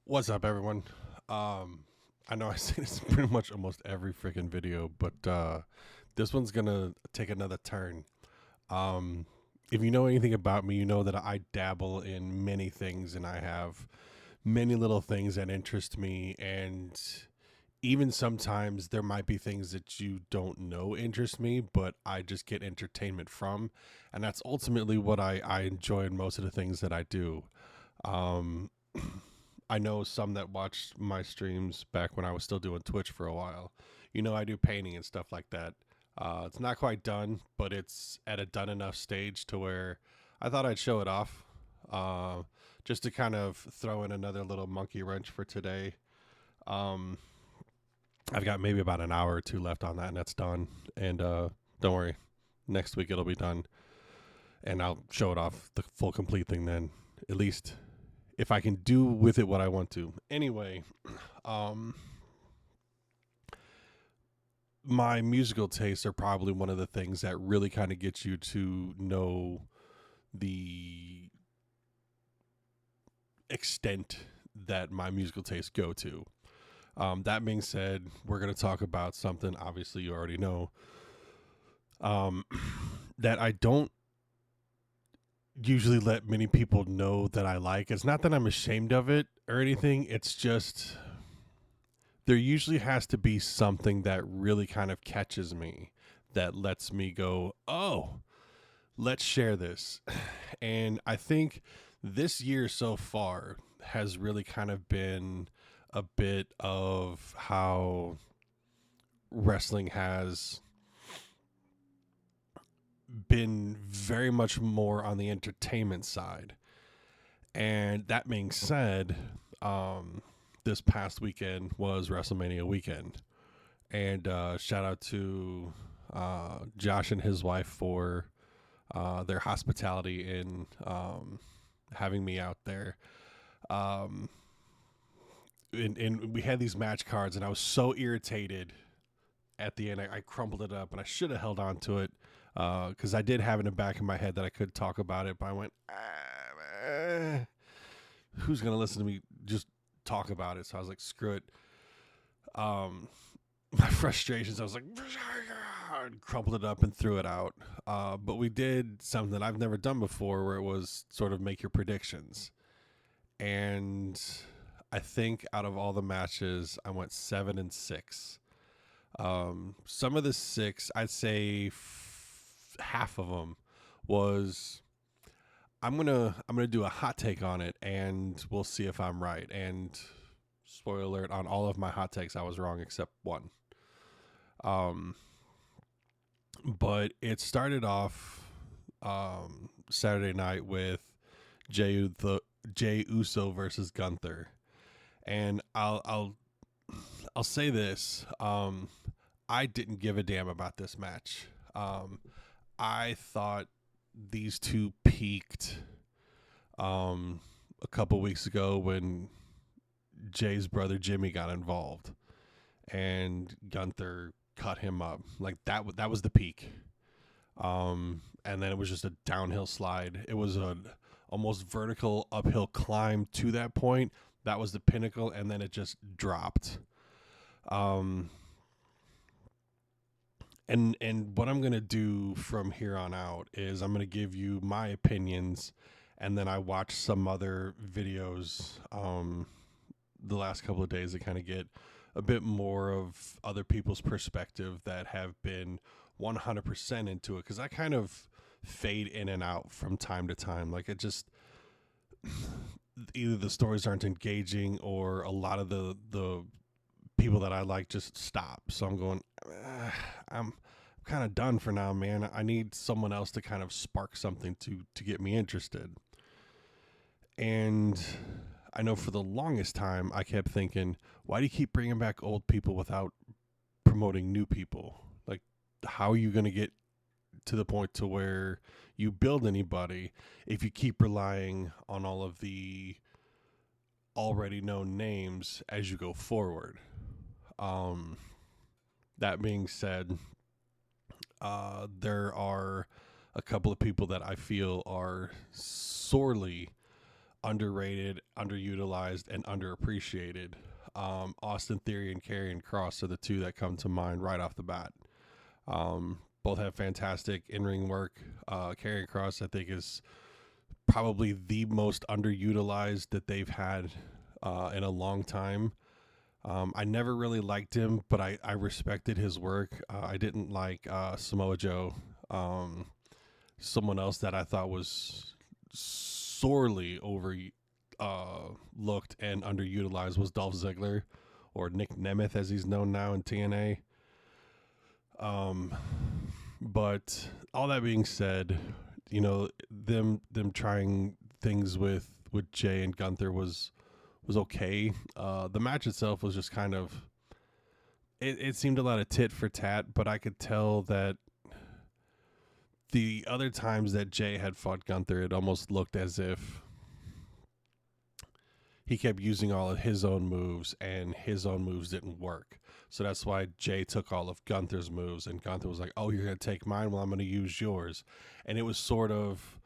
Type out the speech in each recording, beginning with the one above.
What's up, everyone? I know I say this in pretty much almost every freaking video, but this one's gonna take another turn. Um, if you know anything about me, you know that I dabble in many things, and I have many little things that interest me, and even sometimes there might be things that you don't know interest me, but I just get entertainment from, and that's ultimately what I enjoy in most of the things that I do. Um, I know some that watched my streams back when I was still doing Twitch for a while. You know, I do painting and stuff like that. It's not quite done, but it's at a done enough stage to where I thought I'd show it off, uh, just to kind of throw in another little monkey wrench for today. Um, I've got maybe about an hour or two left on that, and that's done. And don't worry, next week it'll be done, and I'll show it off the full complete thing then. At least if I can do with it what I want to. Anyway, um, my musical tastes are probably one of the things that really kind of gets you to know the extent that my musical tastes go to. That being said, we're going to talk about something, obviously, you already know, um, that I don't usually let many people know that I like. It's not that I'm ashamed of it or anything, it's just there usually has to be something that really kind of catches me that lets me go, oh, let's share this. And I think this year so far has really kind of been a bit of how wrestling has been very much more on the entertainment side. And that being said, this past weekend was WrestleMania weekend. And shout out to Josh and his wife for their hospitality in having me out there. Um, and we had these match cards, and I was so irritated at the end. I crumpled it up, and I should have held on to it because I did have in the back of my head that I could talk about it, but I went, who's going to listen to me just talk about it? So I was like, screw it. My frustrations, I was like, crumpled it up and threw it out. But we did something that I've never done before where it was sort of make your predictions. And I think out of all the matches, I went 7-6. Some of the six, I'd say half of them was I'm gonna do a hot take on it, and we'll see if I'm right. And spoiler alert, on all of my hot takes, I was wrong except one. Um, but it started off Saturday night with Jay Uso versus Gunther, and I'll say this: I didn't give a damn about this match. I thought these two peaked a couple weeks ago when Jay's brother Jimmy got involved and Gunther cut him up. Like that was the peak. And then it was just a downhill slide. It was a almost vertical uphill climb to that point. That was the pinnacle, and then it just dropped. And what I'm gonna do from here on out is I'm gonna give you my opinions, and then I watched some other videos the last couple of days to kind of get a bit more of other people's perspective that have been 100% into it, because I kind of fade in and out from time to time. Like it just either the stories aren't engaging or a lot of the people that I like just stop. So I'm going, I'm kind of done for now, man. I need someone else to kind of spark something to get me interested. And I know for the longest time I kept thinking, why do you keep bringing back old people without promoting new people? Like, how are you going to get to the point to where you build anybody if you keep relying on all of the already known names as you go forward? That being said, there are a couple of people that I feel are sorely underrated, underutilized, and underappreciated. Austin Theory and Karrion Kross are the two that come to mind right off the bat. Both have fantastic in-ring work. Karrion Kross, I think, is probably the most underutilized that they've had in a long time. I never really liked him, but I respected his work. I didn't like Samoa Joe. Someone else that I thought was sorely looked and underutilized was Dolph Ziggler, or Nick Nemeth as he's known now in TNA. But all that being said, you know, them trying things with Jay and Gunther was okay. The match itself was just kind of it seemed a lot of tit for tat, but I could tell that the other times that Jay had fought Gunther, it almost looked as if he kept using all of his own moves and his own moves didn't work. So that's why Jay took all of Gunther's moves, and Gunther was like, oh, you're going to take mine? Well, I'm going to use yours. And it was sort of,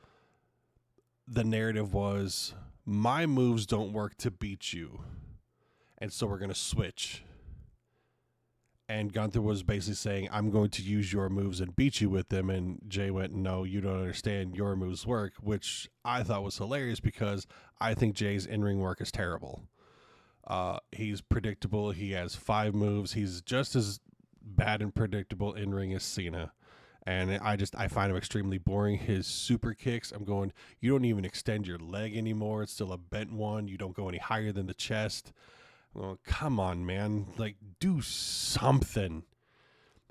the narrative was, my moves don't work to beat you, and so we're going to switch. And Gunther was basically saying, I'm going to use your moves and beat you with them. And Jay went, no, you don't understand. Your moves work, which I thought was hilarious because I think Jay's in-ring work is terrible. He's predictable. He has 5 moves. He's just as bad and predictable in-ring as Cena. And I find him extremely boring. His super kicks, I'm going, you don't even extend your leg anymore. It's still a bent one. You don't go any higher than the chest. Well, come on, man. Like, do something.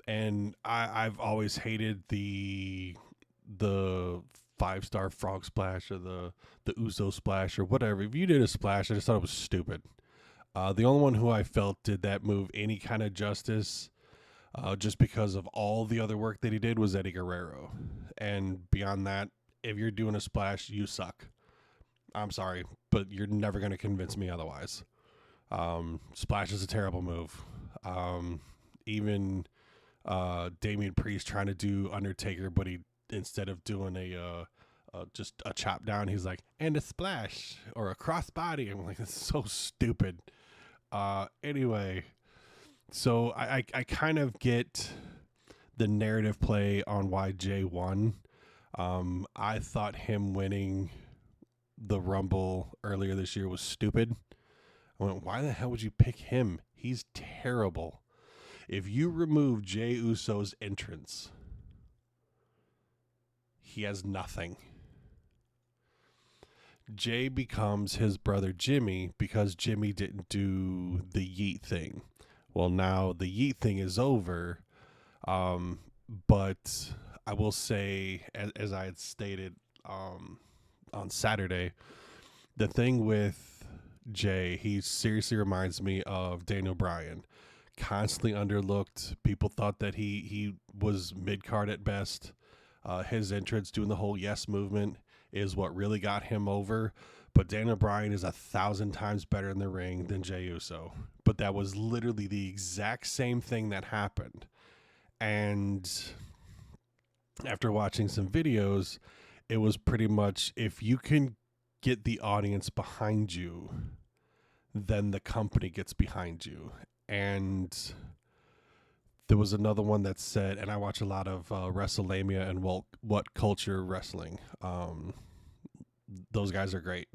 And I've always hated the 5-star frog splash or the Uso splash or whatever. If you did a splash, I just thought it was stupid. The only one who I felt did that move any kind of justice, just because of all the other work that he did, was Eddie Guerrero. And beyond that, if you're doing a splash, you suck. I'm sorry, but you're never going to convince me otherwise. Splash is a terrible move. Even Damian Priest trying to do Undertaker, but he, instead of doing just a chop down, he's like, and a splash or a crossbody. I'm like, that's so stupid. Anyway, so I kind of get the narrative play on why Jay won. I thought him winning the Rumble earlier this year was stupid. I went, why the hell would you pick him? He's terrible. If you remove Jey Uso's entrance, he has nothing. Jay becomes his brother Jimmy because Jimmy didn't do the yeet thing. Well, now the yeet thing is over, but I will say, as I had stated on Saturday, the thing with Jay, he seriously reminds me of Daniel Bryan. Constantly underlooked. People thought that he was mid-card at best. His entrance doing the whole yes movement is what really got him over. But Daniel Bryan is 1,000 times better in the ring than Jey Uso. But that was literally the exact same thing that happened. And after watching some videos, it was pretty much, if you can get the audience behind you, then the company gets behind you. And there was another one that said, and I watch a lot of Wrestlemania and What Culture Wrestling. Those guys are great.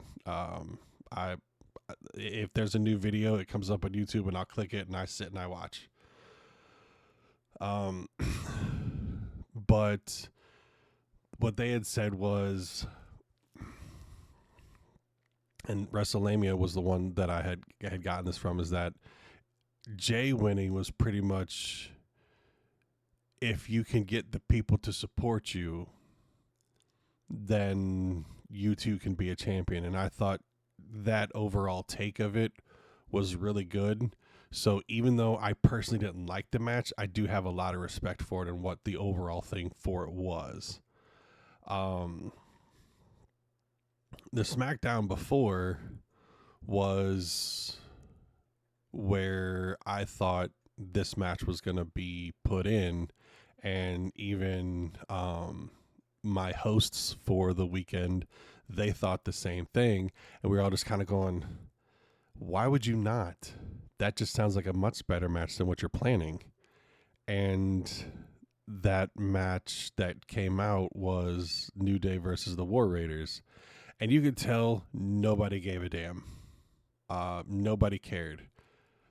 If there's a new video, it comes up on YouTube and I'll click it and I sit and I watch. But what they had said was, and Wrestlemania was the one that I had gotten this from, is that Jay winning was pretty much, if you can get the people to support you, then you too can be a champion. And I thought that overall take of it was really good. So even though I personally didn't like the match, I do have a lot of respect for it and what the overall thing for it was. The SmackDown before was where I thought this match was going to be put in, and even my hosts for the weekend, they thought the same thing. And we were all just kind of going, why would you not? That just sounds like a much better match than what you're planning. And that match that came out was New Day versus the War Raiders. And you could tell nobody gave a damn. Nobody cared.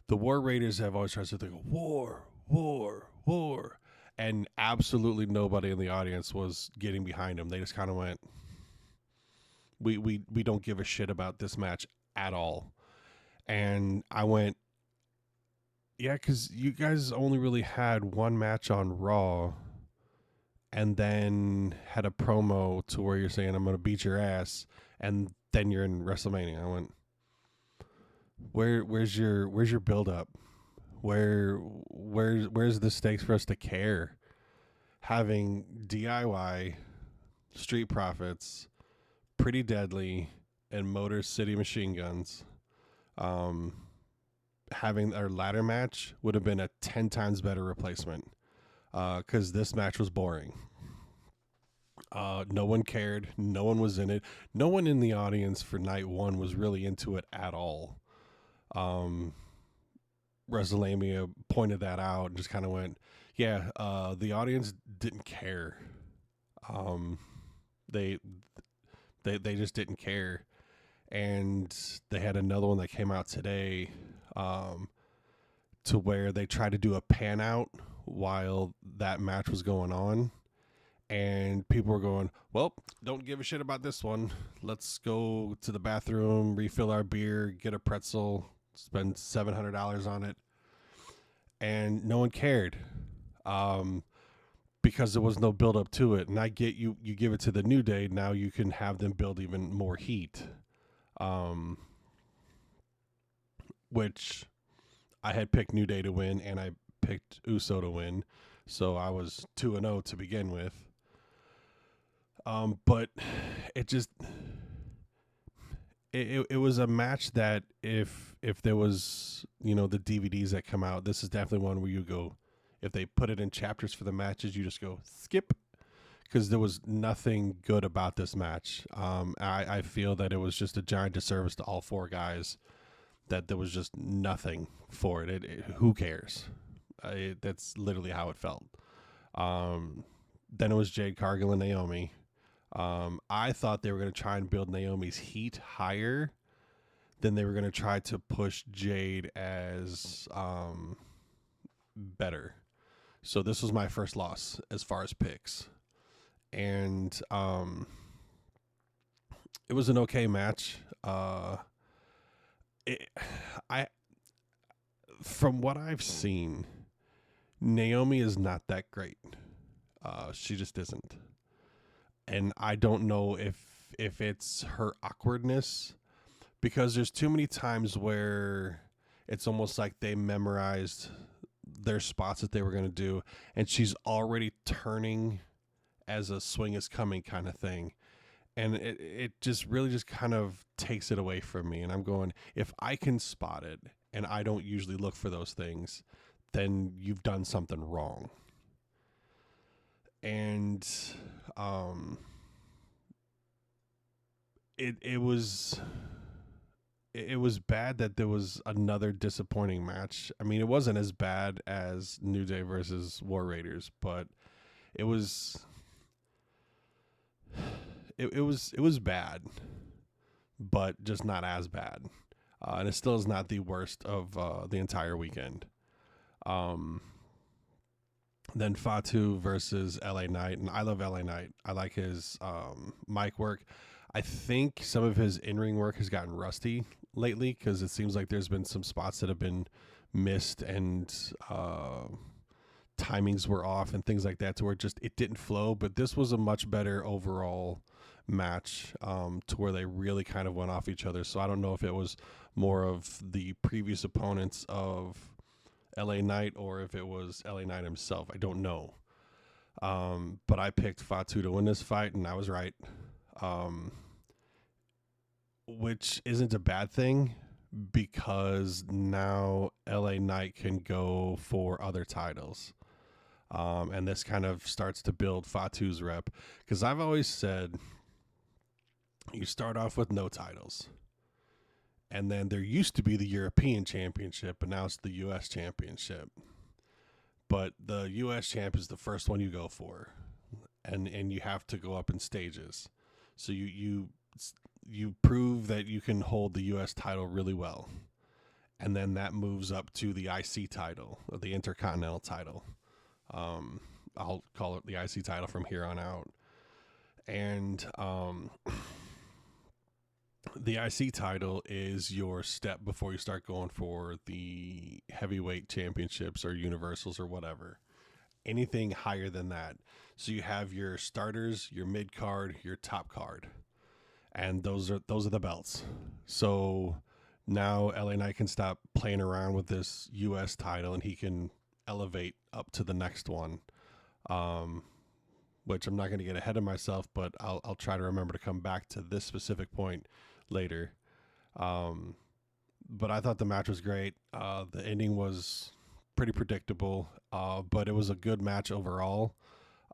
The War Raiders have always tried to think, war, war, war. And absolutely nobody in the audience was getting behind them. They just kind of went, we don't give a shit about this match at all. And I went, yeah, because you guys only really had one match on Raw and then had a promo to where you're saying, I'm going to beat your ass. And then you're in WrestleMania. I went, where's your build up? Where's the stakes for us to care? Having DIY, Street Profits, Pretty Deadly, and Motor City Machine Guns, having our ladder match would have been a 10 times better replacement, because this match was boring. No one cared. No one was in it. No one in the audience for night one was really into it at all. Wrestlemania pointed that out and just kind of went, yeah, the audience didn't care. They just didn't care. And they had another one that came out today, to where they tried to do a pan out while that match was going on. And people were going, well, don't give a shit about this one. Let's go to the bathroom, refill our beer, get a pretzel, spend $700 on it. And no one cared, because there was no build up to it. And I get you give it to the New Day. Now you can have them build even more heat, which I had picked New Day to win and I picked Uso to win. So I was 2-0 to begin with. But it just, it was a match that if there was, the DVDs that come out, this is definitely one where you go, if they put it in chapters for the matches, you just go skip, because there was nothing good about this match. I feel that it was just a giant disservice to all four guys, that there was just nothing for it. Who cares? That's literally how it felt. Then it was Jade Cargill and Naomi. I thought they were going to try and build Naomi's heat higher than they were going to try to push Jade as better. So this was my first loss as far as picks. And it was an okay match. From what I've seen, Naomi is not that great. She just isn't. And I don't know if it's her awkwardness, because there's too many times where it's almost like they memorized their spots that they were going to do, and she's already turning as a swing is coming kind of thing. And it just really just kind of takes it away from me. And I'm going, if I can spot it and I don't usually look for those things, then you've done something wrong. And it was bad that there was another disappointing match. I mean, it wasn't as bad as New Day versus War Raiders, but it was bad, but just not as bad. And it still is not the worst of the entire weekend. Then Fatu versus LA Knight, and I love LA Knight. I like his mic work. I think some of his in-ring work has gotten rusty lately, because it seems like there's been some spots that have been missed and timings were off and things like that, to where it didn't flow. But this was a much better overall match, to where they really kind of went off each other. So I don't know if it was more of the previous opponents of LA Knight or if it was LA Knight himself. I don't know. But I picked Fatu to win this fight, and I was right. Which isn't a bad thing, because now LA Knight can go for other titles. And this kind of starts to build Fatu's rep, because I've always said You start off with no titles. And then there used to be the European Championship, but now it's the U.S. Championship. But the U.S. Champ is the first one you go for, and you have to go up in stages. So you prove that you can hold the U.S. title really well, and then that moves up to the IC title, or the Intercontinental title. I'll call it the IC title from here on out. And the IC title is your step before you start going for the heavyweight championships or universals or whatever. Anything higher than that. So you have your starters, your mid card, your top card, and those are the belts. So now LA Knight can stop playing around with this U.S. title, and he can elevate up to the next one. Which I'm not going to get ahead of myself, but I'll try to remember to come back to this specific point later. But I thought the match was great. The ending was pretty predictable, but it was a good match overall.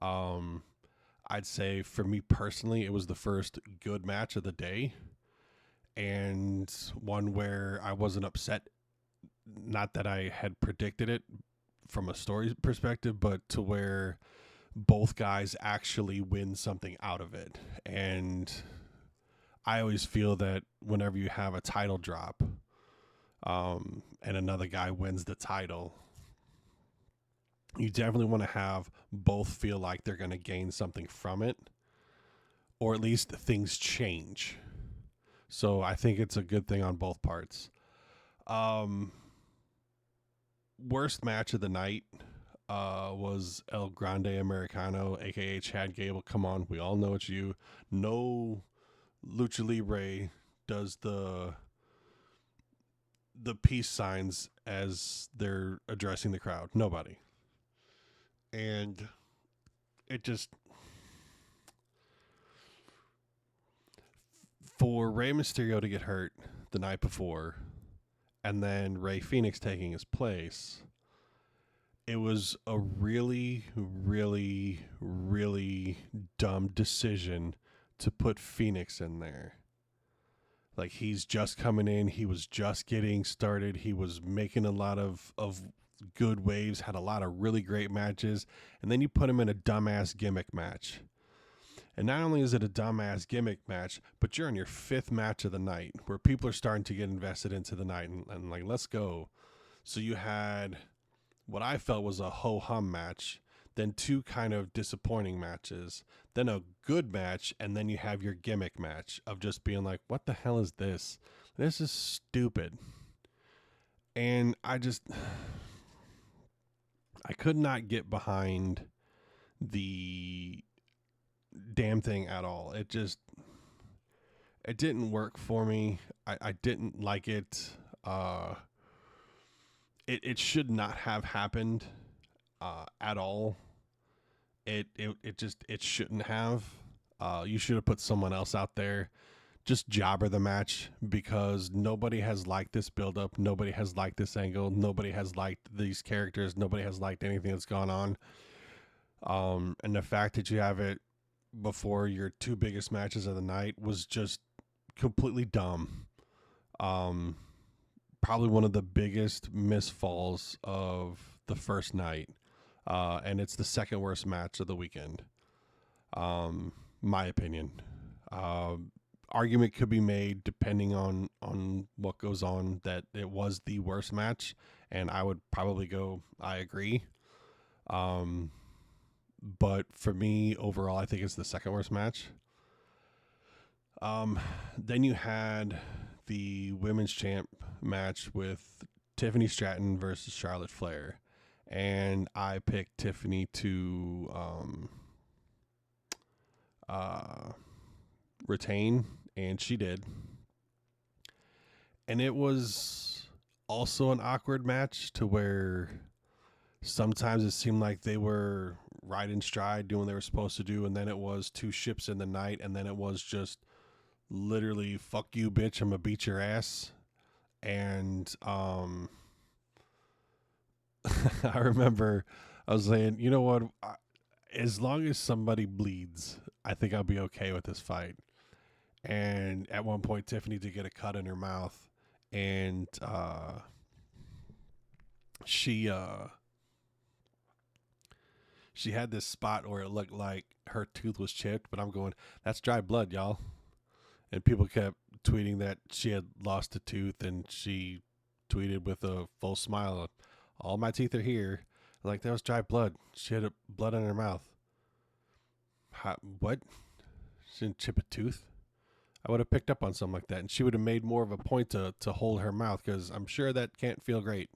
I'd say for me personally, it was the first good match of the day, and one where I wasn't upset. Not that I had predicted it from a story perspective, but to where both guys actually win something out of it. And I always feel that whenever you have a title drop, and another guy wins the title, you definitely want to have both feel like they're going to gain something from it, or at least things change. So I think it's a good thing on both parts. Worst match of the night was El Grande Americano, aka Chad Gable. Come on, we all know it's you. No Lucha Libre does the peace signs as they're addressing the crowd. Nobody. And it just, for Rey Mysterio to get hurt the night before, and then Rey Fenix taking his place, it was a really, really, really dumb decision to put Phoenix in there. Like, he's just coming in. He was just getting started. He was making a lot of good waves, had a lot of really great matches. And then you put him in a dumbass gimmick match. And not only is it a dumbass gimmick match, but you're on your fifth match of the night where people are starting to get invested into the night and like, let's go. So you had what I felt was a ho-hum match, then two kind of disappointing matches, then a good match, and then you have your gimmick match of just being like, what the hell is this? This is stupid. And I could not get behind the damn thing at all. It didn't work for me. I didn't like it. It should not have happened at all. It shouldn't have. You should have put someone else out there. Just jobber the match, because nobody has liked this build-up. Nobody has liked this angle. Nobody has liked these characters. Nobody has liked anything that's gone on. And the fact that you have it before your two biggest matches of the night was just completely dumb. Probably one of the biggest misfalls of the first night. And it's the second worst match of the weekend. My opinion. Argument could be made depending on what goes on that it was the worst match, and I would probably go, I agree. But for me, overall, I think it's the second worst match. Then you had the women's champ match with Tiffany Stratton versus Charlotte Flair, and I picked Tiffany to retain, and she did. And it was also an awkward match to where sometimes it seemed like they were right in stride doing what they were supposed to do, and then it was two ships in the night, and then it was just literally, fuck you, bitch, I'm gonna beat your ass. And I remember I was saying, you know what, as long as somebody bleeds, I think I'll be okay with this fight. And at one point, Tiffany did get a cut in her mouth, and she she had this spot where it looked like her tooth was chipped. But I'm going, that's dry blood, y'all. And people kept tweeting that she had lost a tooth, and she tweeted with a full smile, "All my teeth are here." Like, that was dry blood. She had blood in her mouth. What? She didn't chip a tooth? I would have picked up on something like that, and she would have made more of a point to hold her mouth, because I'm sure that can't feel great.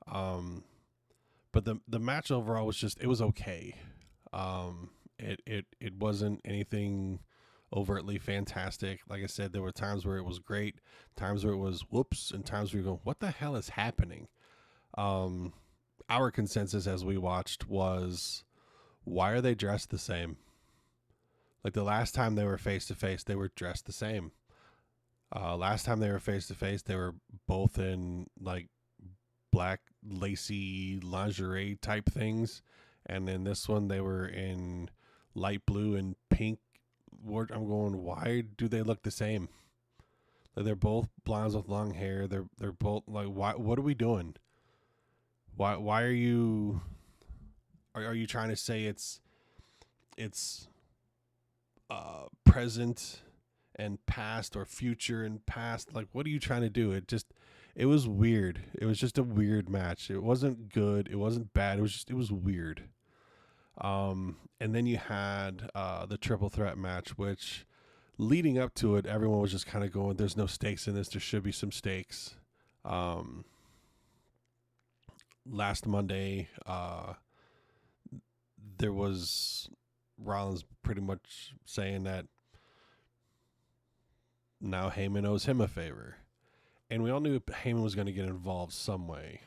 But the match overall was just, it was okay. It wasn't anything overtly fantastic. Like I said, there were times where it was great, times where it was whoops, and times where you go, what the hell is happening? Our consensus as we watched was, why are they dressed the same? Like, the last time they were face to face, they were dressed the same. Last time they were face to face, they were both in like black lacy lingerie type things, and then this one they were in light blue and pink. I'm going, why do they look the same? Like, they're both blondes with long hair. They're both like, why? What are we doing? Why are you? Are you trying to say it's present and past, or future and past? Like, what are you trying to do? It was weird. It was just a weird match. It wasn't good. It wasn't bad. It was weird. And then you had the triple threat match, which leading up to it, everyone was just kind of going, there's no stakes in this. There should be some stakes. Last Monday, there was Rollins pretty much saying that now Heyman owes him a favor. And we all knew Heyman was going to get involved some way.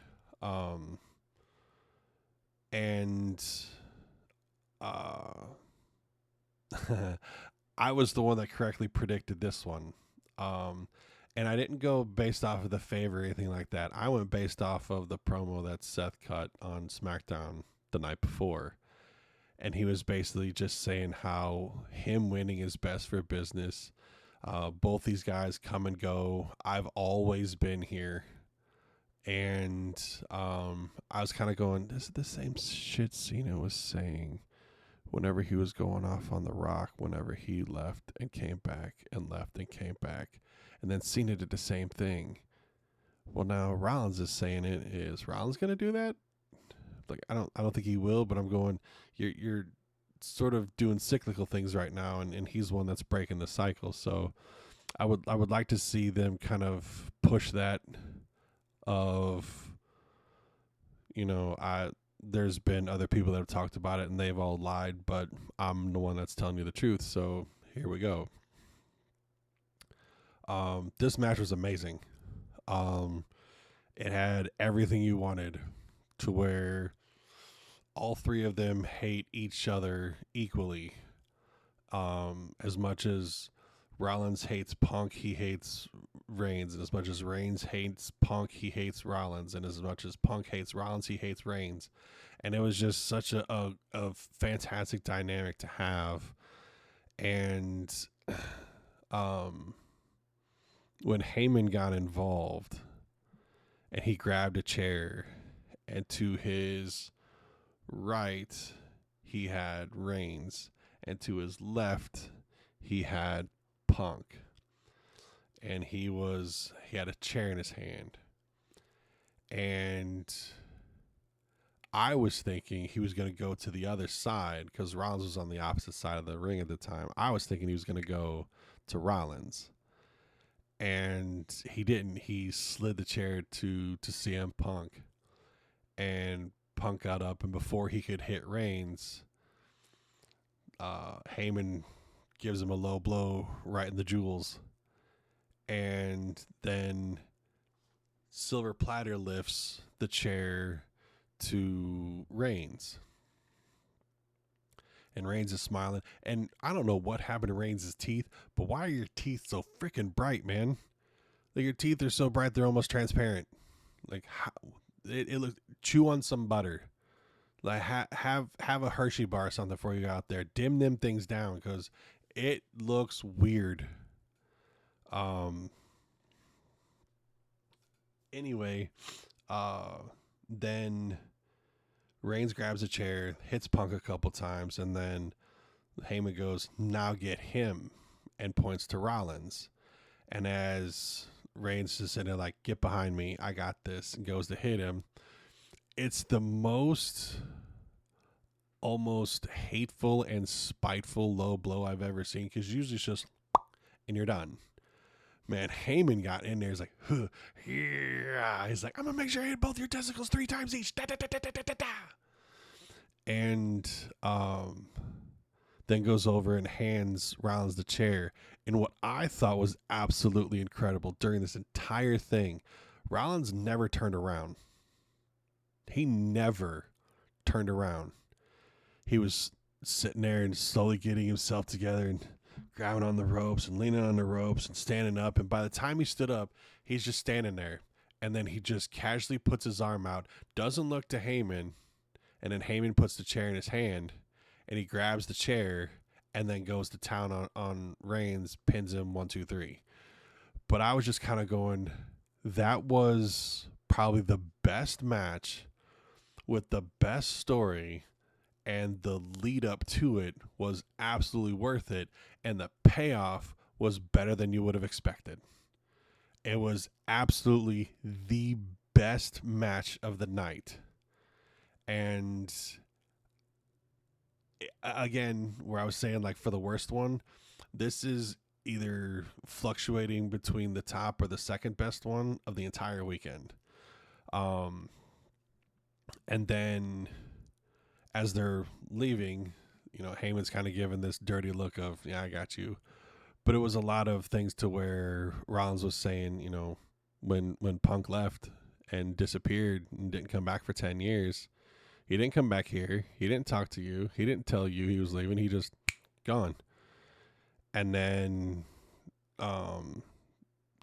And I was the one that correctly predicted this one. And I didn't go based off of the favor or anything like that. I went based off of the promo that Seth cut on SmackDown the night before. And he was basically just saying how him winning is best for business. Both these guys come and go. I've always been here. And I was kind of going, this is the same shit Cena was saying whenever he was going off on The Rock, whenever he left and came back and left and came back. And then Cena did the same thing. Well, now Rollins is saying it. Is Rollins going to do that? Like, I don't think he will, but I'm going, you're sort of doing cyclical things right now, and he's one that's breaking the cycle. So I would like to see them kind of push that of, there's been other people that have talked about it and they've all lied, but I'm the one that's telling you the truth. So here we go. This match was amazing. It had everything you wanted, to where all three of them hate each other equally. As much as Rollins hates Punk, he hates Reigns. And as much as Reigns hates Punk, he hates Rollins. And as much as Punk hates Rollins, he hates Reigns. And it was just such a fantastic dynamic to have. And when Heyman got involved and he grabbed a chair, and to his right he had Reigns, and to his left he had Punk, and he had a chair in his hand, and I was thinking he was going to go to the other side because Rollins was on the opposite side of the ring at the time. I was thinking he was going to go to Rollins, and he didn't. He slid the chair to CM Punk, and Punk got up, and before he could hit Reigns, Heyman gives him a low blow right in the jewels, and then Silver Platter lifts the chair to Reigns, and Reigns is smiling. And I don't know what happened to Reigns' teeth, but why are your teeth so freaking bright, man? Like, your teeth are so bright they're almost transparent. Like, how, it looks, chew on some butter. Like, have a Hershey bar or something before you go out there. Dim them things down, because It looks weird. Um. Anyway, then Reigns grabs a chair, hits Punk a couple times, and then Heyman goes, "Now get him," and points to Rollins. And as Reigns is sitting there like, "Get behind me, I got this," and goes to hit him, it's the most almost hateful and spiteful low blow I've ever seen, because usually it's just, and you're done. Man, Heyman got in there. He's like, huh, yeah. He's like, "I'm going to make sure I hit both your testicles 3 times each. Da, da, da, da, da, da, da." And then goes over and hands Rollins the chair. And what I thought was absolutely incredible during this entire thing, Rollins never turned around. He never turned around. He was sitting there and slowly getting himself together and grabbing on the ropes and leaning on the ropes and standing up. And by the time he stood up, he's just standing there. And then he just casually puts his arm out, doesn't look to Heyman, and then Heyman puts the chair in his hand, and he grabs the chair and then goes to town on Reigns, pins him 1, 2, 3. But I was just kind of going, that was probably the best match with the best story, and the lead up to it was absolutely worth it, and the payoff was better than you would have expected. It was absolutely the best match of the night. And again, where I was saying, like, for the worst one, this is either fluctuating between the top or the second best one of the entire weekend. And then as they're leaving, Heyman's kind of giving this dirty look of, "Yeah, I got you." But it was a lot of things to where Rollins was saying, when Punk left and disappeared and didn't come back for 10 years, he didn't come back here. He didn't talk to you. He didn't tell you he was leaving. He just gone. And then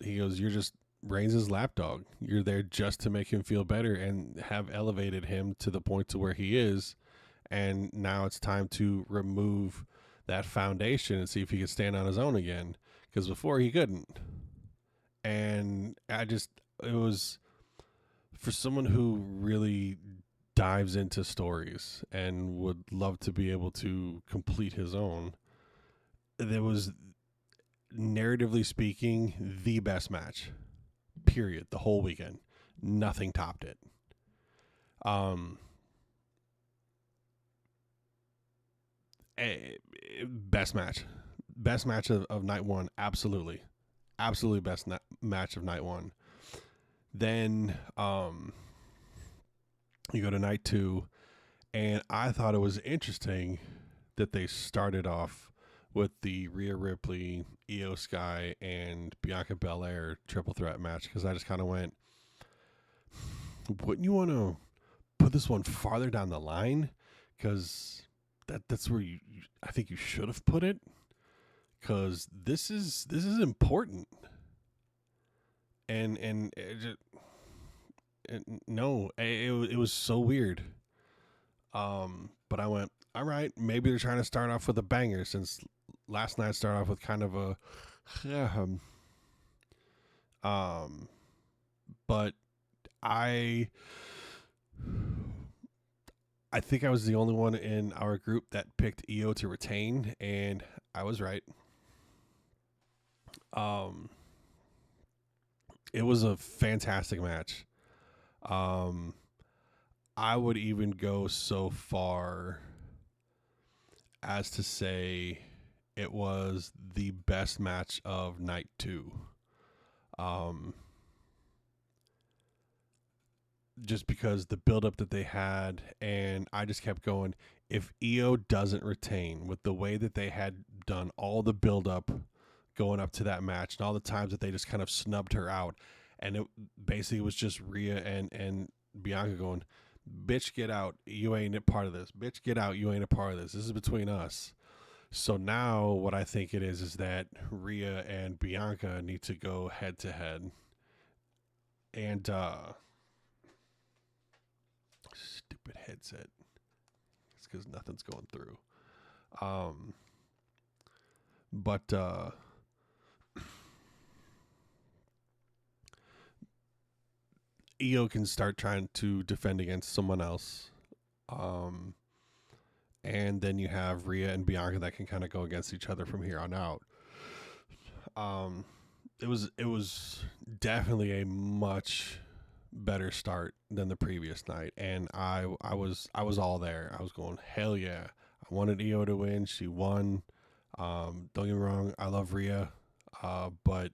he goes, "You're just Reigns' lapdog. You're there just to make him feel better and have elevated him to the point to where he is. And now it's time to remove that foundation and see if he can stand on his own again. Because before he couldn't." And it was for someone who really dives into stories and would love to be able to complete his own. There was, narratively speaking, the best match, period, the whole weekend. Nothing topped it. Best match of night one. Absolutely best match of night one. Then you go to night two, and I thought it was interesting that they started off with the Rhea Ripley, Io Sky, and Bianca Belair triple threat match, because I just kind of went, wouldn't you want to put this one farther down the line? Because that's where I think you should have put it, because this is important. And it was so weird. But I went, all right, maybe they're trying to start off with a banger, since last night started off with kind of a but I think I was the only one in our group that picked Io to retain, and I was right. It was a fantastic match. I would even go so far as to say it was the best match of night two. Just because the buildup that they had, and I just kept going, if Io doesn't retain with the way that they had done all the buildup going up to that match and all the times that they just kind of snubbed her out, and it basically was just Rhea and Bianca going, "Bitch, get out. You ain't a part of this. Bitch, get out. You ain't a part of this. This is between us." So now what I think it is that Rhea and Bianca need to go head to head. And stupid headset. It's because nothing's going through. But Io can start trying to defend against someone else. Um, and then you have Rhea and Bianca that can kind of go against each other from here on out. Um, it was definitely a much better start than the previous night, and I was all there. I was going, hell yeah! I wanted Io to win. She won. Don't get me wrong, I love Rhea, but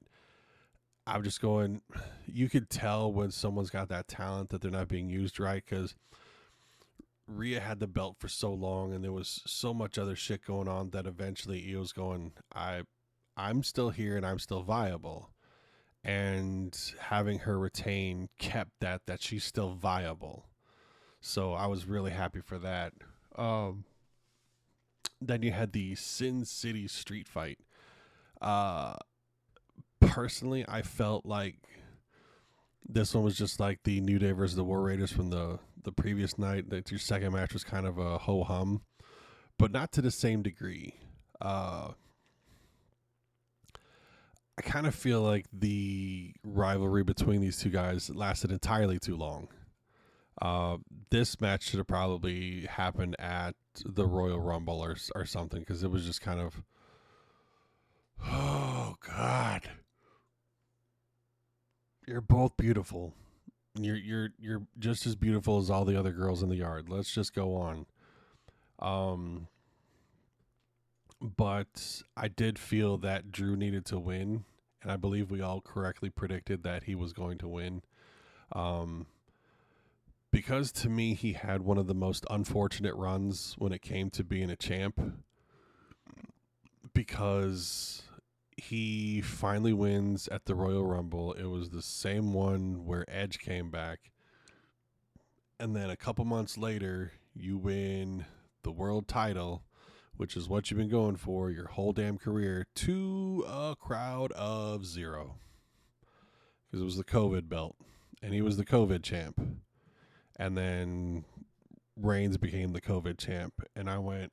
I'm just going. You could tell when someone's got that talent that they're not being used right, because Rhea had the belt for so long, and there was so much other shit going on that eventually Io's going, I'm still here and I'm still viable. And having her retain kept that she's still viable. So I was really happy for that. Um, then you had the Sin City street fight. Uh, Personally, I felt like this one was just like the New Day versus the War Raiders from the previous night. That your second match was kind of a ho hum, but not to the same degree. Uh, I kind of feel like the rivalry between these two guys lasted entirely too long. Uh, this match should have probably happened at the Royal Rumble or something, because it was just kind of, oh God, you're both beautiful. You're just as beautiful as all the other girls in the yard. Let's just go on. Um, but I did feel that Drew needed to win, and I believe we all correctly predicted that he was going to win. Um, because to me, he had one of the most unfortunate runs when it came to being a champ. Because he finally wins at the Royal Rumble. It was the same one where Edge came back. And then a couple months later, you win the world title, which is what you've been going for your whole damn career, to a crowd of zero. Because it was the COVID belt. And he was the COVID champ. And then Reigns became the COVID champ. And I went,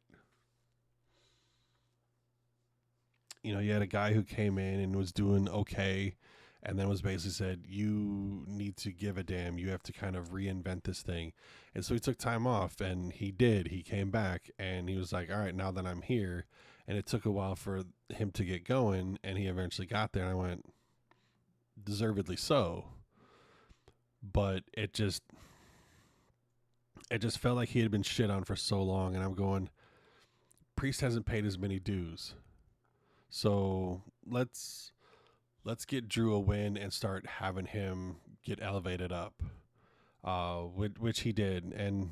you had a guy who came in and was doing okay, and then was basically said, you need to give a damn. You have to kind of reinvent this thing. And so he took time off, and he did. He came back, and he was like, all right, now that I'm here. And it took a while for him to get going, and he eventually got there. And I went, deservedly so. But it just felt like he had been shit on for so long, and I'm going, Priest hasn't paid as many dues. So let's get Drew a win and start having him get elevated up, which he did. And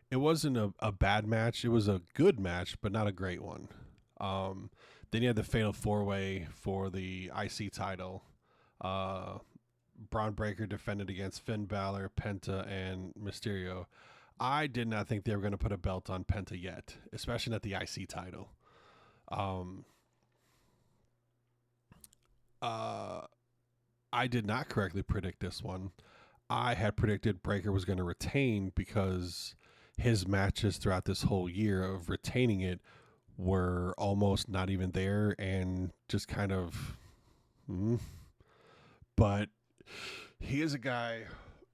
it wasn't a bad match. It was a good match, but not a great one. Um, then you had the Fatal 4-Way for the IC title. Braun Breaker defended against Finn Balor, Penta, and Mysterio. I did not think they were going to put a belt on Penta yet, especially not the IC title. Um, uh, I did not correctly predict this one. I had predicted Breaker was going to retain because his matches throughout this whole year of retaining it were almost not even there and just kind of. But he is a guy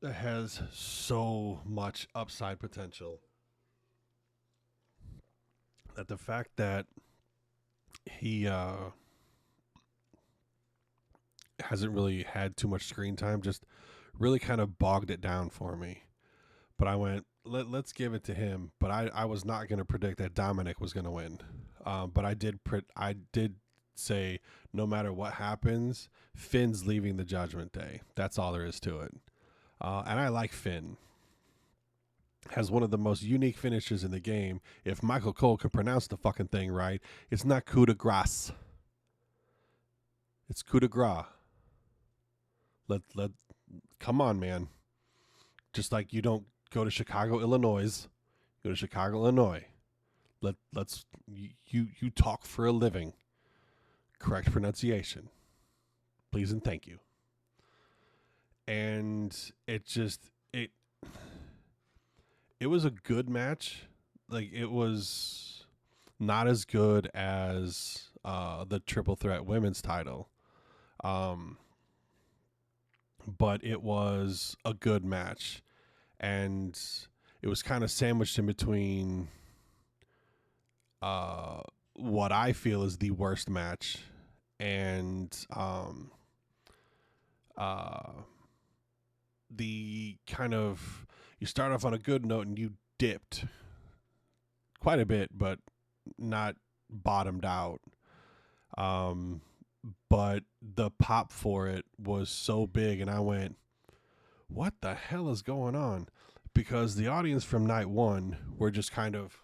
that has so much upside potential that the fact that he hasn't really had too much screen time just really kind of bogged it down for me. But I went, let's give it to him. But I was not going to predict that Dominic was going to win. But I did say no matter what happens, Finn's leaving the Judgment Day. That's all there is to it. And I like Finn. Has one of the most unique finishes in the game. If Michael Cole can pronounce the fucking thing right, it's not coup de grace. It's coup de grace. Let come on, man. Just like you don't go to Chicago, Illinois, go to Chicago, Illinois. Let's you talk for a living. Correct pronunciation. Please and thank you. And it was a good match. Like, it was not as good as the triple threat women's title. But it was a good match, and it was kind of sandwiched in between what I feel is the worst match and the kind of, you start off on a good note and you dipped quite a bit, but not bottomed out. But the pop for it was so big, and I went, what the hell is going on? Because the audience from night one were just kind of,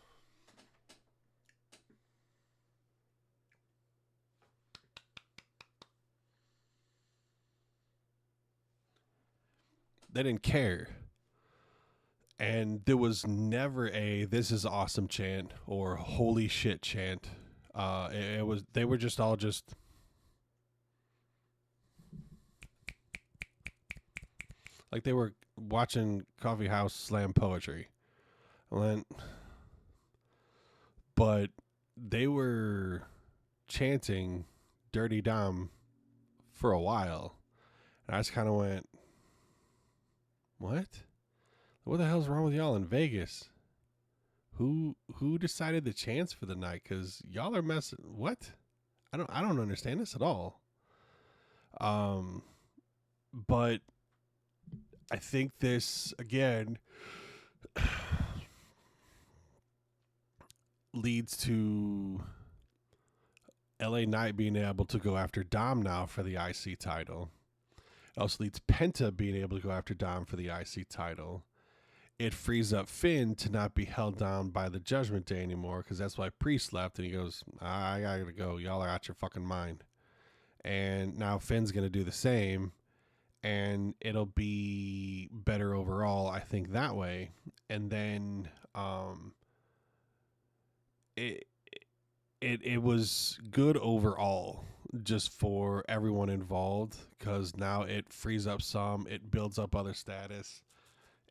they didn't care. And there was never a "this is awesome" chant or "holy shit" chant. It was, they were just all just, like they were watching Coffee House slam poetry. But they were chanting Dirty Dom for a while. And I just kind of went, what? What the hell's wrong with y'all in Vegas? Who decided the chants for the night? Because y'all are messing. What? I don't understand this at all. But I think this again leads to LA Knight being able to go after Dom now for the IC title. It also leads Penta being able to go after Dom for the IC title. It frees up Finn to not be held down by the Judgment Day anymore, because that's why Priest left, and he goes, I gotta go. Y'all are out your fucking mind. And now Finn's going to do the same, and it'll be better overall, I think, that way. And then it was good overall, just for everyone involved, because now it frees up some, it builds up other status.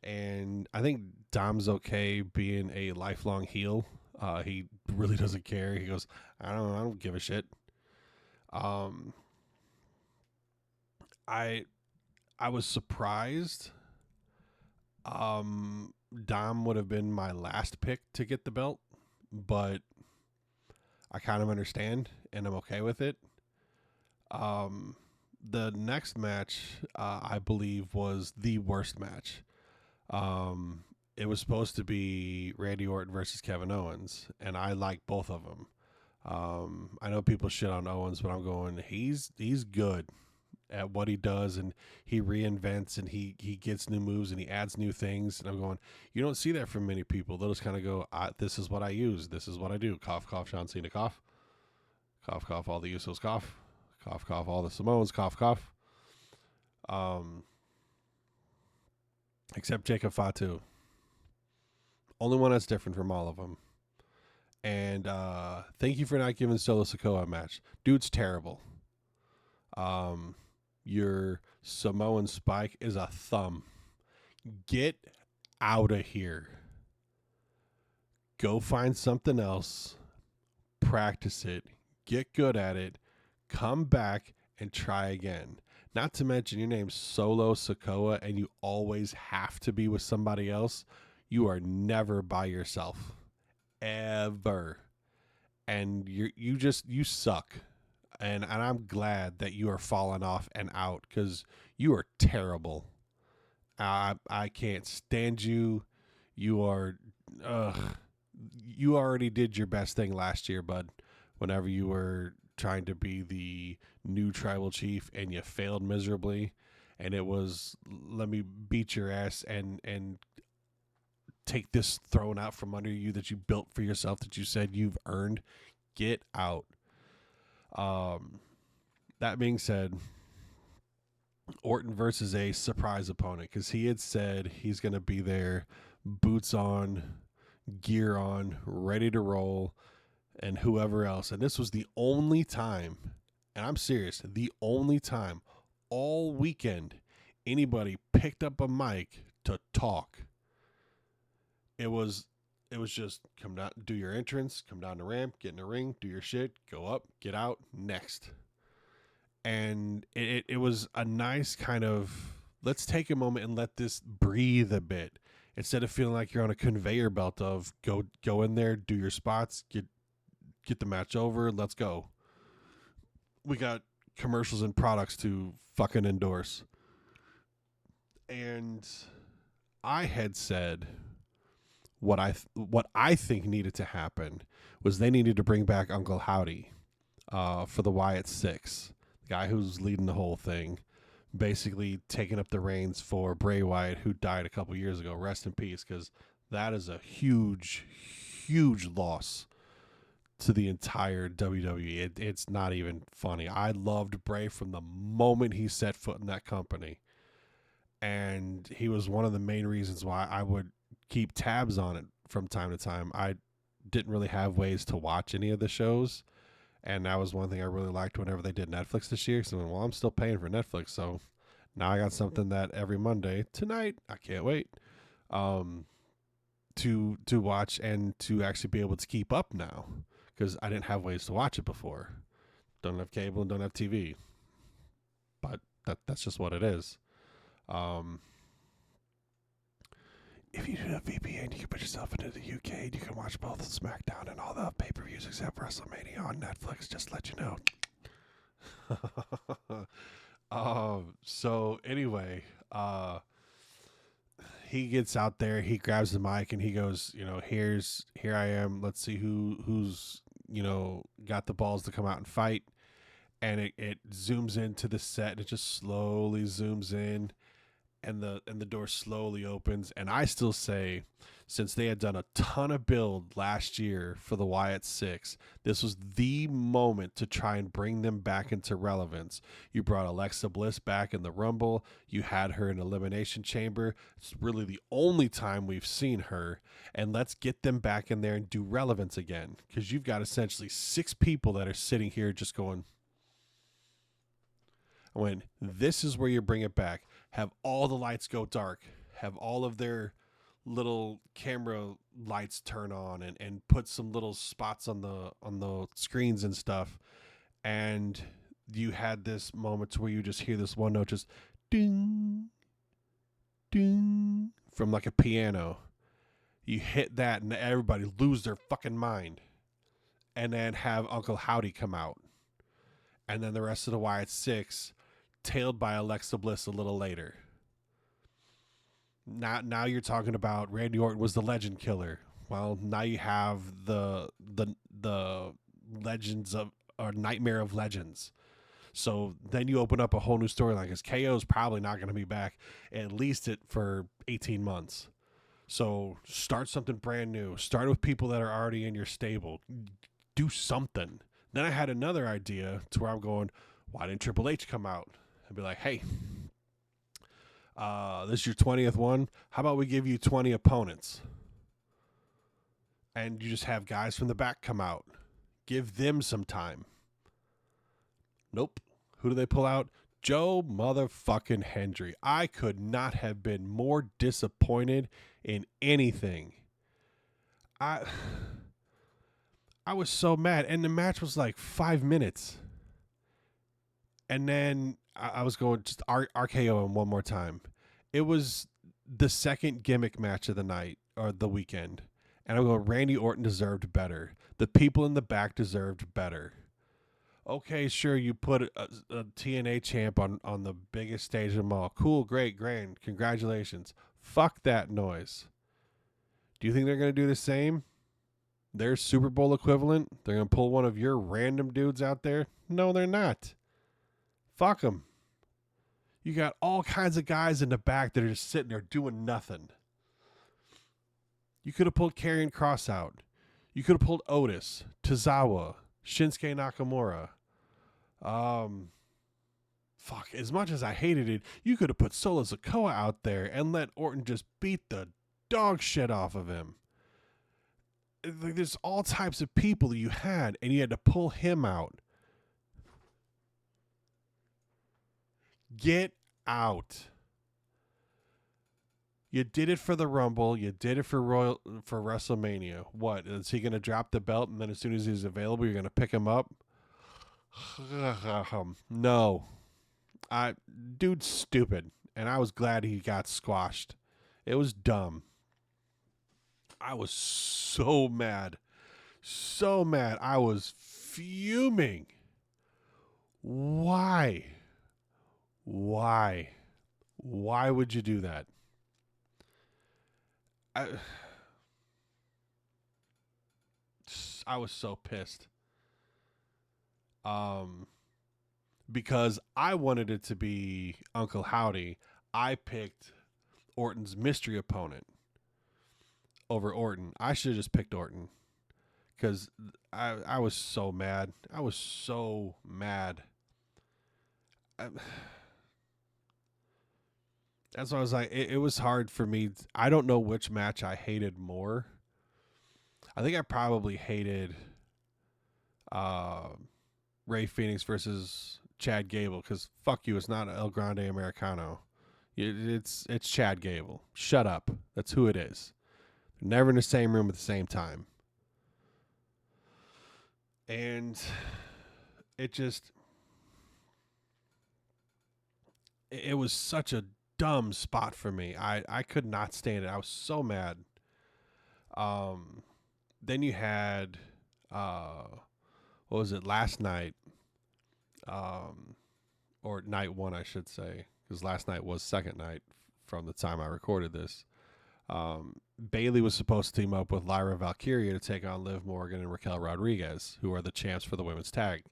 And I think Dom's okay being a lifelong heel. He really doesn't care. He goes, I don't give a shit. I was surprised. Dom would have been my last pick to get the belt, but I kind of understand, and I'm okay with it. The next match, I believe, was the worst match. It was supposed to be Randy Orton versus Kevin Owens, and I like both of them. I know people shit on Owens, but I'm going, he's good at what he does, and he reinvents, and he gets new moves, and he adds new things. And I'm going, you don't see that from many people. They'll just kind of go, this is what I use. This is what I do. Cough, cough, John Cena, cough. Cough, cough, all the Usos, cough. Cough, cough, all the Samoans, cough, cough. Except Jacob Fatu. Only one that's different from all of them. And thank you for not giving Solo Sikoa a match. Dude's terrible. Your Samoan Spike is a thumb. Get out of here. Go find something else. Practice it. Get good at it. Come back and try again. Not to mention your name's Solo Sikoa, and you always have to be with somebody else. You are never by yourself. Ever. And you suck. And I'm glad that you are falling off and out, because you are terrible. I can't stand you. You are, you already did your best thing last year, bud. Whenever you were trying to be the new tribal chief, and you failed miserably, and it was, let me beat your ass and take this throne out from under you that you built for yourself, that you said you've earned. Get out. That being said, Orton versus a surprise opponent, because he had said he's going to be there, boots on, gear on, ready to roll, and whoever else. And this was the only time, and I'm serious, the only time all weekend anybody picked up a mic to talk. It was It was just come down, do your entrance, come down the ramp, get in the ring, do your shit, go up, get out, next. And it was a nice kind of, let's take a moment and let this breathe a bit instead of feeling like you're on a conveyor belt of go in there, do your spots, get the match over, let's go. We got commercials and products to fucking endorse. And I had said what I think needed to happen was they needed to bring back Uncle Howdy for the Wyatt Six, the guy who's leading the whole thing, basically taking up the reins for Bray Wyatt, who died a couple years ago. Rest in peace, because that is a huge, huge loss to the entire WWE. It's not even funny. I loved Bray from the moment he set foot in that company. And he was one of the main reasons why I would keep tabs on it from time to time. I didn't really have ways to watch any of the shows. And that was one thing I really liked whenever they did Netflix this year. So, well, I'm still paying for Netflix. So now I got something that every Monday, tonight, I can't wait, to watch and to actually be able to keep up now. Because I didn't have ways to watch it before. Don't have cable and don't have TV. But that's just what it is. If you do a VPN, you can put yourself into the UK and you can watch both SmackDown and all the pay-per-views except Wrestlemania on Netflix. Just to let you know. So anyway, he gets out there, he grabs the mic and he goes, here I am. Let's see who's got the balls to come out and fight. And it zooms into the set and it just slowly zooms in. And the door slowly opens. And I still say, since they had done a ton of build last year for the Wyatt Six, this was the moment to try and bring them back into relevance. You brought Alexa Bliss back in the Rumble. You had her in Elimination Chamber. It's really the only time we've seen her. And let's get them back in there and do relevance again. Because you've got essentially 6 people that are sitting here just going, when this is where you bring it back. Have all the lights go dark. Have all of their little camera lights turn on and put some little spots on the screens and stuff. And you had this moment where you just hear this one note just ding, ding from like a piano. You hit that and everybody lose their fucking mind. And then have Uncle Howdy come out. And then the rest of the Wyatt Six tailed by Alexa Bliss a little later. Now you're talking about Randy Orton was the legend killer. Well, now you have the legends of, or nightmare of legends. So then you open up a whole new storyline because KO is probably not going to be back at least for 18 months. So start something brand new. Start with people that are already in your stable. Do something. Then I had another idea to where I'm going, why didn't Triple H come out and be like, hey, this is your 20th one. How about we give you 20 opponents? And you just have guys from the back come out. Give them some time. Nope. Who do they pull out? Joe motherfucking Hendry. I could not have been more disappointed in anything. I was so mad. And the match was like 5 minutes. And then I was going just RKO him one more time. It was the second gimmick match of the night or the weekend. And I'm going, Randy Orton deserved better. The people in the back deserved better. Okay, sure, you put a TNA champ on the biggest stage of them all. Cool, great, grand. Congratulations. Fuck that noise. Do you think they're going to do the same? Their Super Bowl equivalent? They're going to pull one of your random dudes out there? No, they're not. Fuck them. You got all kinds of guys in the back that are just sitting there doing nothing. You could have pulled Karrion Kross out. You could have pulled Otis, Tozawa, Shinsuke Nakamura. Fuck, as much as I hated it, you could have put Solo Sikoa out there and let Orton just beat the dog shit off of him. Like, there's all types of people you had, and you had to pull him out. Get out. You did it for the Rumble. You did it for WrestleMania. What is he going to drop the belt and then as soon as he's available, you're going to pick him up? No, dude's stupid, and I was glad he got squashed. It was dumb. I was so mad. I was fuming. Why? Why? Why would you do that? I I was so pissed. Um, because I wanted it to be Uncle Howdy. I picked Orton's mystery opponent over Orton. I should have just picked Orton because I was so mad. I was so mad. That's why I was like, it was hard for me. I don't know which match I hated more. I think I probably hated uh, Ray Phoenix versus Chad Gable because fuck you, it's not El Grande Americano. It's Chad Gable. Shut up. That's who it is. They're never in the same room at the same time. And it just it was such a dumb spot for me. I could not stand it. I was so mad. Then you had what was it last night? Or night one, I should say, because last night was second night from the time I recorded this. Bailey was supposed to team up with Lyra Valkyria to take on Liv Morgan and Raquel Rodriguez, who are the champs for the women's tag.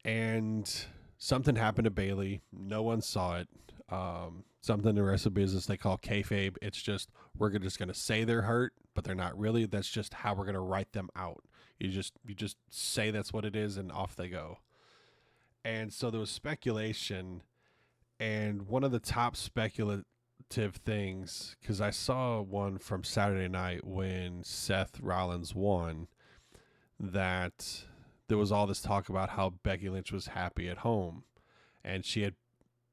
And something happened to Bailey. No one saw it. Something in the rest of the business they call kayfabe. It's just we're just going to say they're hurt, but they're not really. That's just how we're going to write them out. You just say that's what it is, and off they go. And so there was speculation, and one of the top speculative things, because I saw one from Saturday night when Seth Rollins won, that there was all this talk about how Becky Lynch was happy at home, and she had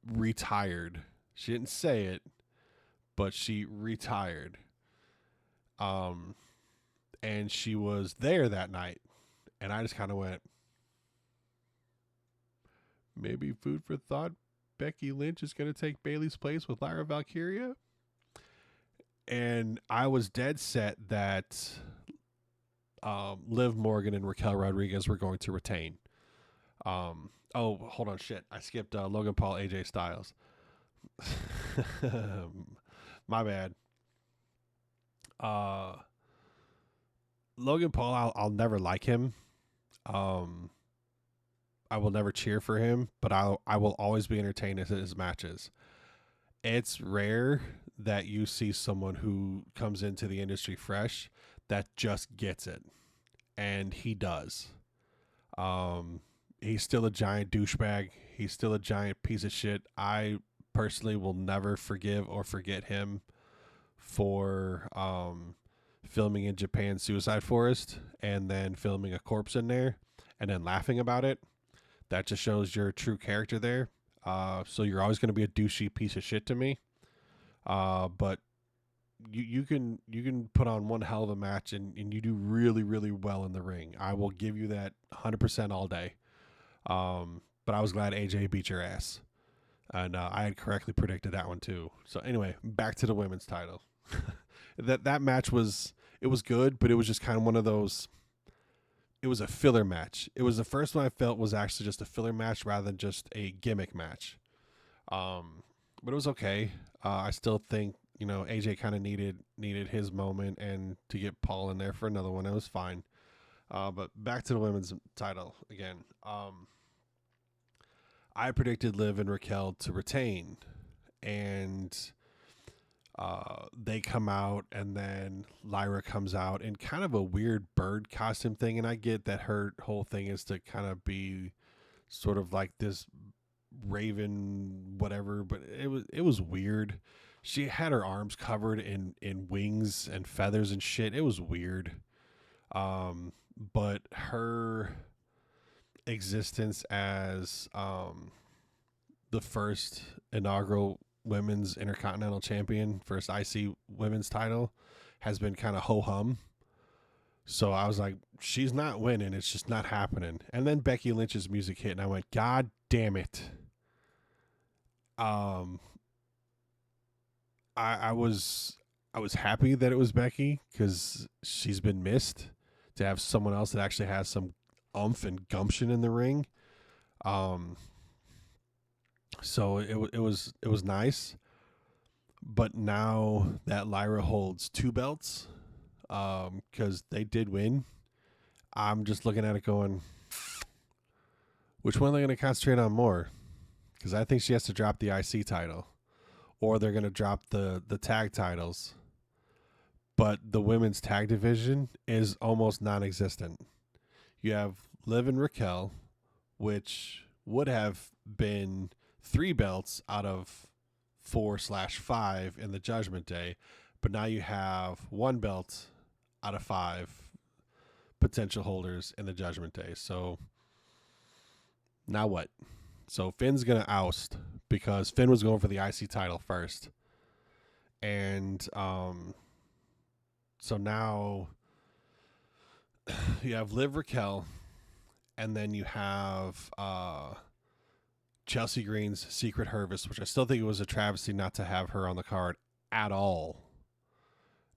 retired. She didn't say it, but she retired. And she was there that night, and I just kind of went, maybe food for thought. Becky Lynch is going to take Bailey's place with Lyra Valkyria. And I was dead set that Liv Morgan and Raquel Rodriguez were going to retain. Oh, hold on, shit. I skipped Logan Paul, AJ Styles. My bad. Logan Paul, I'll never like him. I will never cheer for him, but I will always be entertained at his matches. It's rare that you see someone who comes into the industry fresh that just gets it, and he does. He's still a giant douchebag. He's still a giant piece of shit. I personally will never forgive or forget him for filming in Japan Suicide Forest and then filming a corpse in there and then laughing about it. That just shows your true character there. So you're always going to be a douchey piece of shit to me. But you can put on one hell of a match and you do really, really well in the ring. I will give you that 100% all day. But I was glad AJ beat your ass. And I had correctly predicted that one too. So anyway, back to the women's title. that match was good, but it was just kind of one of those. It was a filler match. It was the first one I felt was actually just a filler match rather than just a gimmick match. But it was okay. I still think AJ kind of needed his moment, and to get Paul in there for another one, it was fine. But back to the women's title again. I predicted Liv and Raquel to retain, and they come out, and then Lyra comes out in kind of a weird bird costume thing. And I get that her whole thing is to kind of be sort of like this raven whatever, but it was weird. She had her arms covered in wings and feathers and shit. It was weird. But her existence as the first inaugural Women's Intercontinental Champion, first IC Women's title, has been kind of ho-hum. So I was like, she's not winning. It's just not happening. And then Becky Lynch's music hit, and I went, God damn it. I was happy that it was Becky because she's been missed. To have someone else that actually has some oomph and gumption in the ring. So it was nice. But now that Lyra holds 2 belts, because they did win, I'm just looking at it going, which one are they going to concentrate on more? Because I think she has to drop the IC title, or they're going to drop the tag titles. But the women's tag division is almost non-existent. You have Liv and Raquel, which would have been 3 belts out of 4/5 in the Judgment Day, but now you have 1 belt out of 5 potential holders in the Judgment Day. So now what? So Finn's going to oust because Finn was going for the IC title first. And so now you have Liv Raquel, and then you have Chelsea Green's Secret Harvest, which I still think it was a travesty not to have her on the card at all.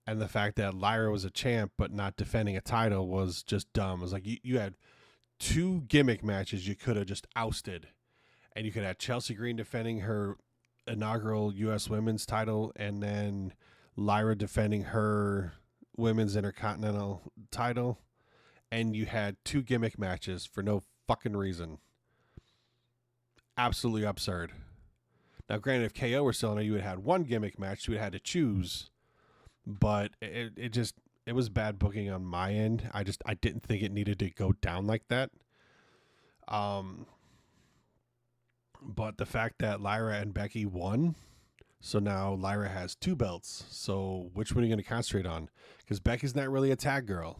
And the fact that Lyra was a champ but not defending a title was just dumb. It was like you had 2 gimmick matches you could have just ousted. And you could have Chelsea Green defending her inaugural U.S. Women's title, and then Lyra defending her Women's Intercontinental title, and you had 2 gimmick matches for no fucking reason. Absolutely absurd. Now, granted, if KO were still in it, you would have had 1 gimmick match. You would have had to choose, but it was bad booking on my end. I didn't think it needed to go down like that. But the fact that Lyra and Becky won, so now Lyra has 2 belts. So which one are you going to concentrate on? Because Becky's not really a tag girl.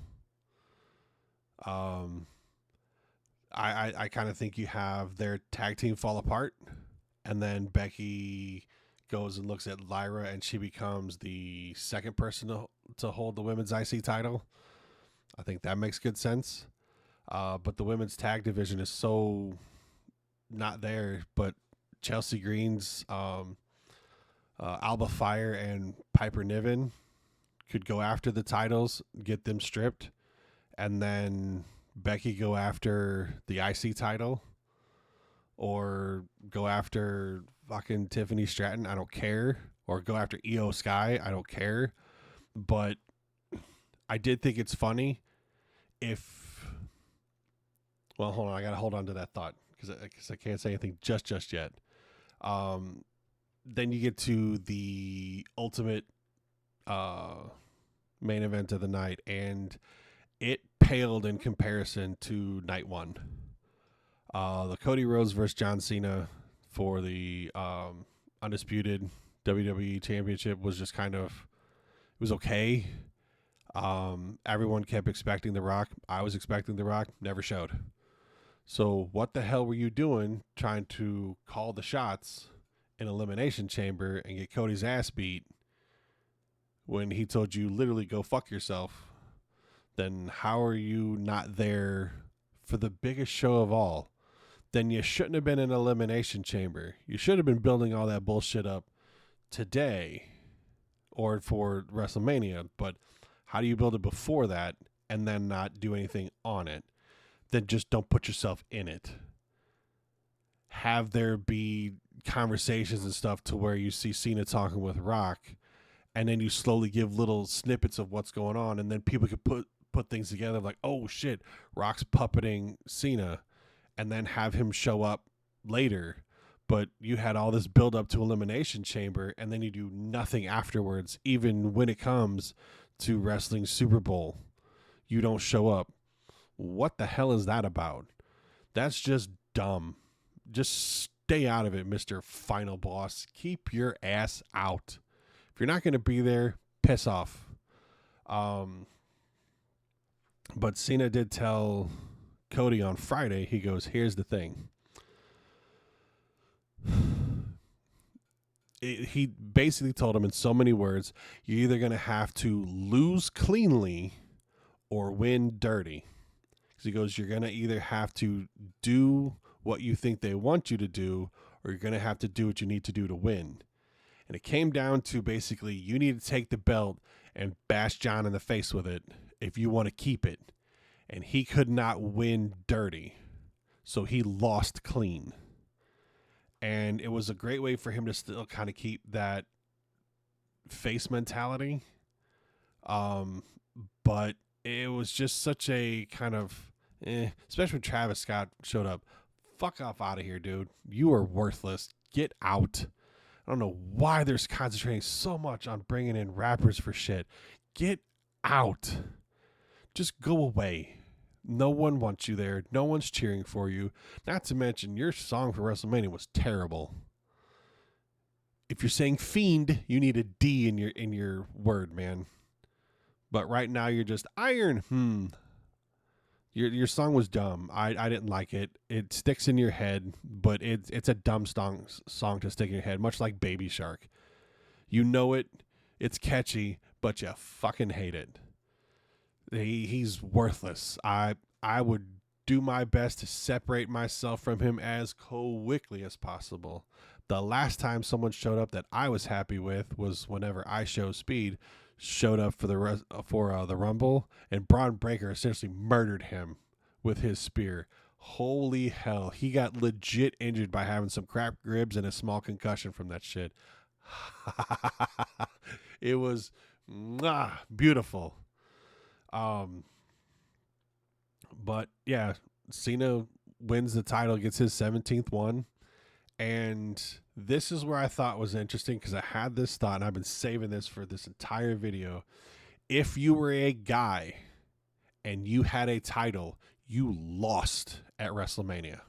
I kind of think you have their tag team fall apart, and then Becky goes and looks at Lyra, and she becomes the second person to hold the women's IC title. I think that makes good sense. But the women's tag division is so not there. But Chelsea Green's Alba Fire and Piper Niven could go after the titles, get them stripped, and then Becky go after the IC title, or go after fucking Tiffany Stratton. I don't care. Or go after Io Sky. I don't care. But I did think it's funny if... Well, hold on. I got to hold on to that thought because I can't say anything just yet. Then you get to the ultimate main event of the night, and it paled in comparison to night 1. The Cody Rhodes versus John Cena for the undisputed WWE Championship was just kind of, it was okay. Everyone kept expecting The Rock. I was expecting The Rock, never showed. So what the hell were you doing trying to call the shots in Elimination Chamber and get Cody's ass beat when he told you literally go fuck yourself? Then how are you not there for the biggest show of all? Then you shouldn't have been in Elimination Chamber. You should have been building all that bullshit up today or for WrestleMania. But how do you build it before that and then not do anything on it? Then just don't put yourself in it. Have there be conversations and stuff to where you see Cena talking with Rock, and then you slowly give little snippets of what's going on, and then people could put things together like, oh shit, Rock's puppeting Cena, and then have him show up later. But you had all this build up to Elimination Chamber, and then you do nothing afterwards. Even when it comes to Wrestling Super Bowl, you don't show up. What the hell is that about? That's just dumb. Just stay out of it, Mr. Final Boss. Keep your ass out. If you're not going to be there, piss off. But Cena did tell Cody on Friday, he goes, here's the thing. he basically told him in so many words, you're either going to have to lose cleanly or win dirty. Because he goes, you're going to either have to do what you think they want you to do, or you're going to have to do what you need to do to win. And it came down to basically, you need to take the belt and bash John in the face with it if you want to keep it. And he could not win dirty. So he lost clean. And it was a great way for him to still kind of keep that face mentality. But it was just such a kind of, especially when Travis Scott showed up. Fuck off out of here, dude. You are worthless. Get out. I don't know why they're concentrating so much on bringing in rappers for shit. Get out. Just go away. No one wants you there. No one's cheering for you. Not to mention, your song for WrestleMania was terrible. If you're saying fiend, you need a D in your word, man. But right now you're just iron. Your song was dumb. I didn't like it. It sticks in your head, but it's a dumb song to stick in your head, much like Baby Shark. You know it. It's catchy, but you fucking hate it. He's worthless. I would do my best to separate myself from him as quickly as possible. The last time someone showed up that I was happy with was whenever I Show Speed showed up for the Rumble, and Braun Breaker essentially murdered him with his spear. Holy hell, he got legit injured by having some crap ribs and a small concussion from that shit. It was beautiful. But yeah, Cena wins the title, gets his 17th one. And this is where I thought was interesting, because I had this thought and I've been saving this for this entire video. If you were a guy and you had a title, you lost at WrestleMania.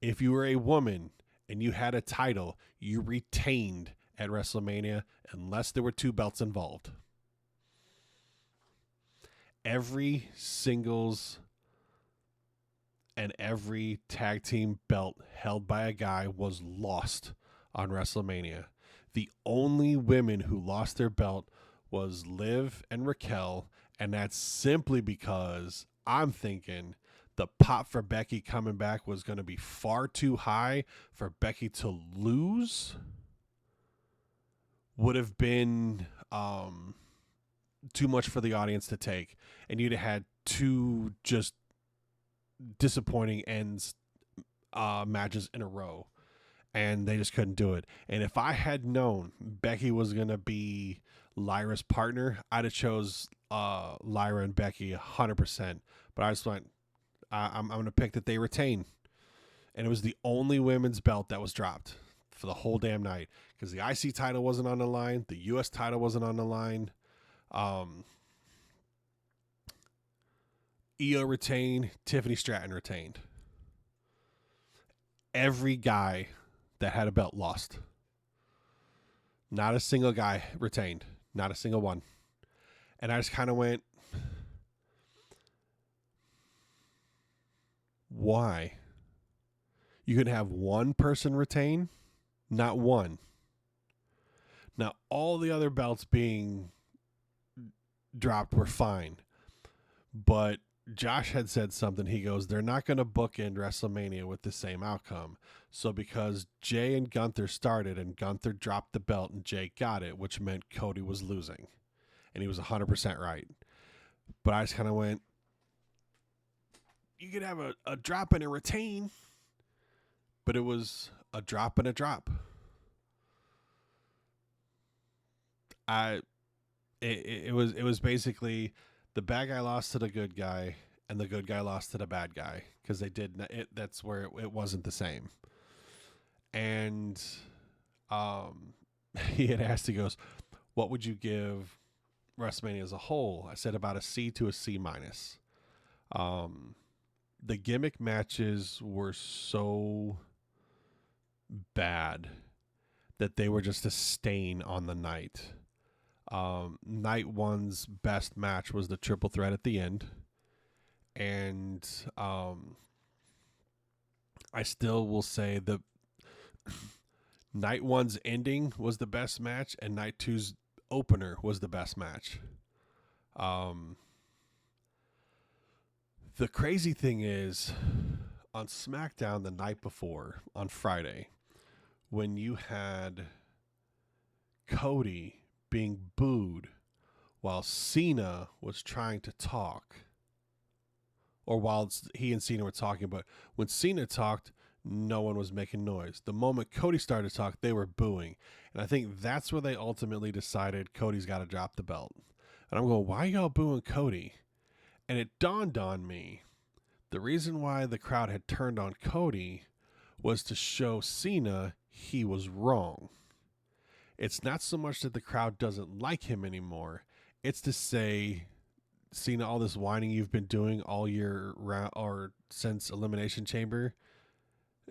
If you were a woman and you had a title, you retained at WrestleMania unless there were two belts involved. Every singles and every tag team belt held by a guy was lost on WrestleMania. The only women who lost their belt was Liv and Raquel, and that's simply because I'm thinking the pop for Becky coming back was going to be far too high for Becky to lose. Would have been too much for the audience to take, and you'd have had two just disappointing ends matches in a row, and they just couldn't do it. And if I had known Becky was gonna be Lyra's partner, I'd have chose Lyra and Becky 100%. But I just went, I'm gonna pick that they retain, and it was the only women's belt that was dropped for the whole damn night, because the IC title wasn't on the line, the US title wasn't on the line. Io retained, Tiffany Stratton retained. Every guy that had a belt lost. Not a single guy retained. Not a single one. And I just kind of went, why? You could have one person retain, not one. Now, all the other belts being dropped were fine. But Josh had said something. He goes, they're not going to bookend WrestleMania with the same outcome. So because Jay and Gunther started and Gunther dropped the belt and Jay got it, which meant Cody was losing. And he was 100% right. But I just kind of went, you could have a drop and a retain, but it was a drop and a drop. It was basically the bad guy lost to the good guy, and the good guy lost to the bad guy, because they did it. That's where it wasn't the same. And he had asked, he goes, what would you give WrestleMania as a whole? I said about a C to a C minus. The gimmick matches were so bad that they were just a stain on the night. Night one's best match was the triple threat at the end. And I still will say that Night one's ending was the best match, and night two's opener was the best match. The crazy thing is, on SmackDown the night before, on Friday, when you had Cody being booed while Cena was trying to talk, or while he and Cena were talking, but when Cena talked, no one was making noise. The moment Cody started to talk, they were booing. And I think that's where they ultimately decided Cody's got to drop the belt. And I'm going, why y'all booing Cody? And it dawned on me, the reason why the crowd had turned on Cody was to show Cena he was wrong. It's not so much that the crowd doesn't like him anymore. It's to say, Cena, all this whining you've been doing all year round or since Elimination Chamber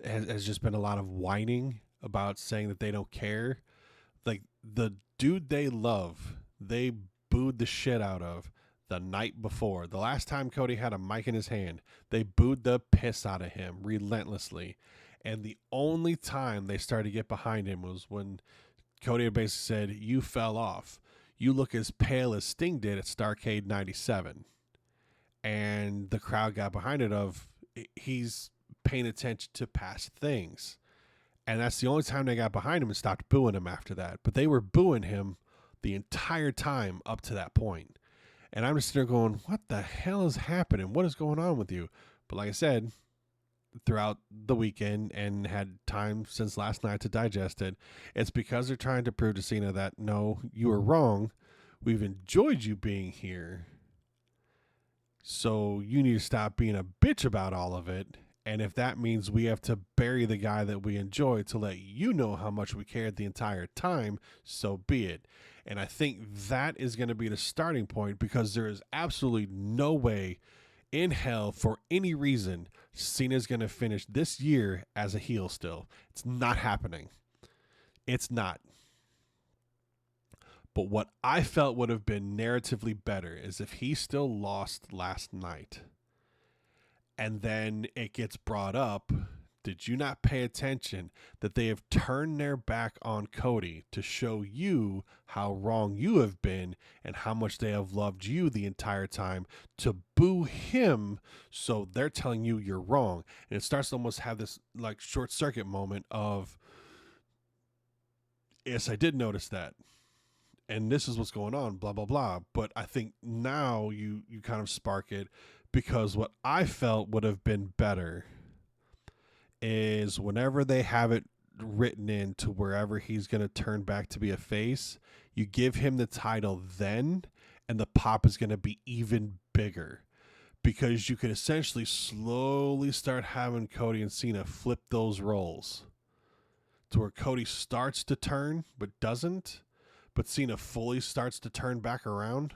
has just been a lot of whining about saying that they don't care. Like, the dude they love, they booed the shit out of the night before. The last time Cody had a mic in his hand, they booed the piss out of him relentlessly. And the only time they started to get behind him was when Cody had basically said, "You fell off. You look as pale as Sting did at Starrcade 97. And the crowd got behind it of, he's paying attention to past things. And that's the only time they got behind him and stopped booing him after that. But they were booing him the entire time up to that point. And I'm just sitting there going, what the hell is happening? What is going on with you? But like I said, throughout the weekend and had time since last night to digest it, it's because they're trying to prove to Cena that, no, you were wrong. We've enjoyed you being here. So you need to stop being a bitch about all of it. And if that means we have to bury the guy that we enjoy to let you know how much we cared the entire time, so be it. And I think that is going to be the starting point, because there is absolutely no way in hell, for any reason, Cena's going to finish this year as a heel still. It's not happening. It's not. But what I felt would have been narratively better is if he still lost last night. And then it gets brought up, did you not pay attention that they have turned their back on Cody to show you how wrong you have been and how much they have loved you the entire time, to boo him, so they're telling you you're wrong. And it starts to almost have this like short circuit moment of, yes, I did notice that. And this is what's going on, blah, blah, blah. But I think now you kind of spark it, because what I felt would have been better is whenever they have it written in to wherever he's going to turn back to be a face, you give him the title then, and the pop is going to be even bigger, because you can essentially slowly start having Cody and Cena flip those roles to where Cody starts to turn but doesn't, but Cena fully starts to turn back around.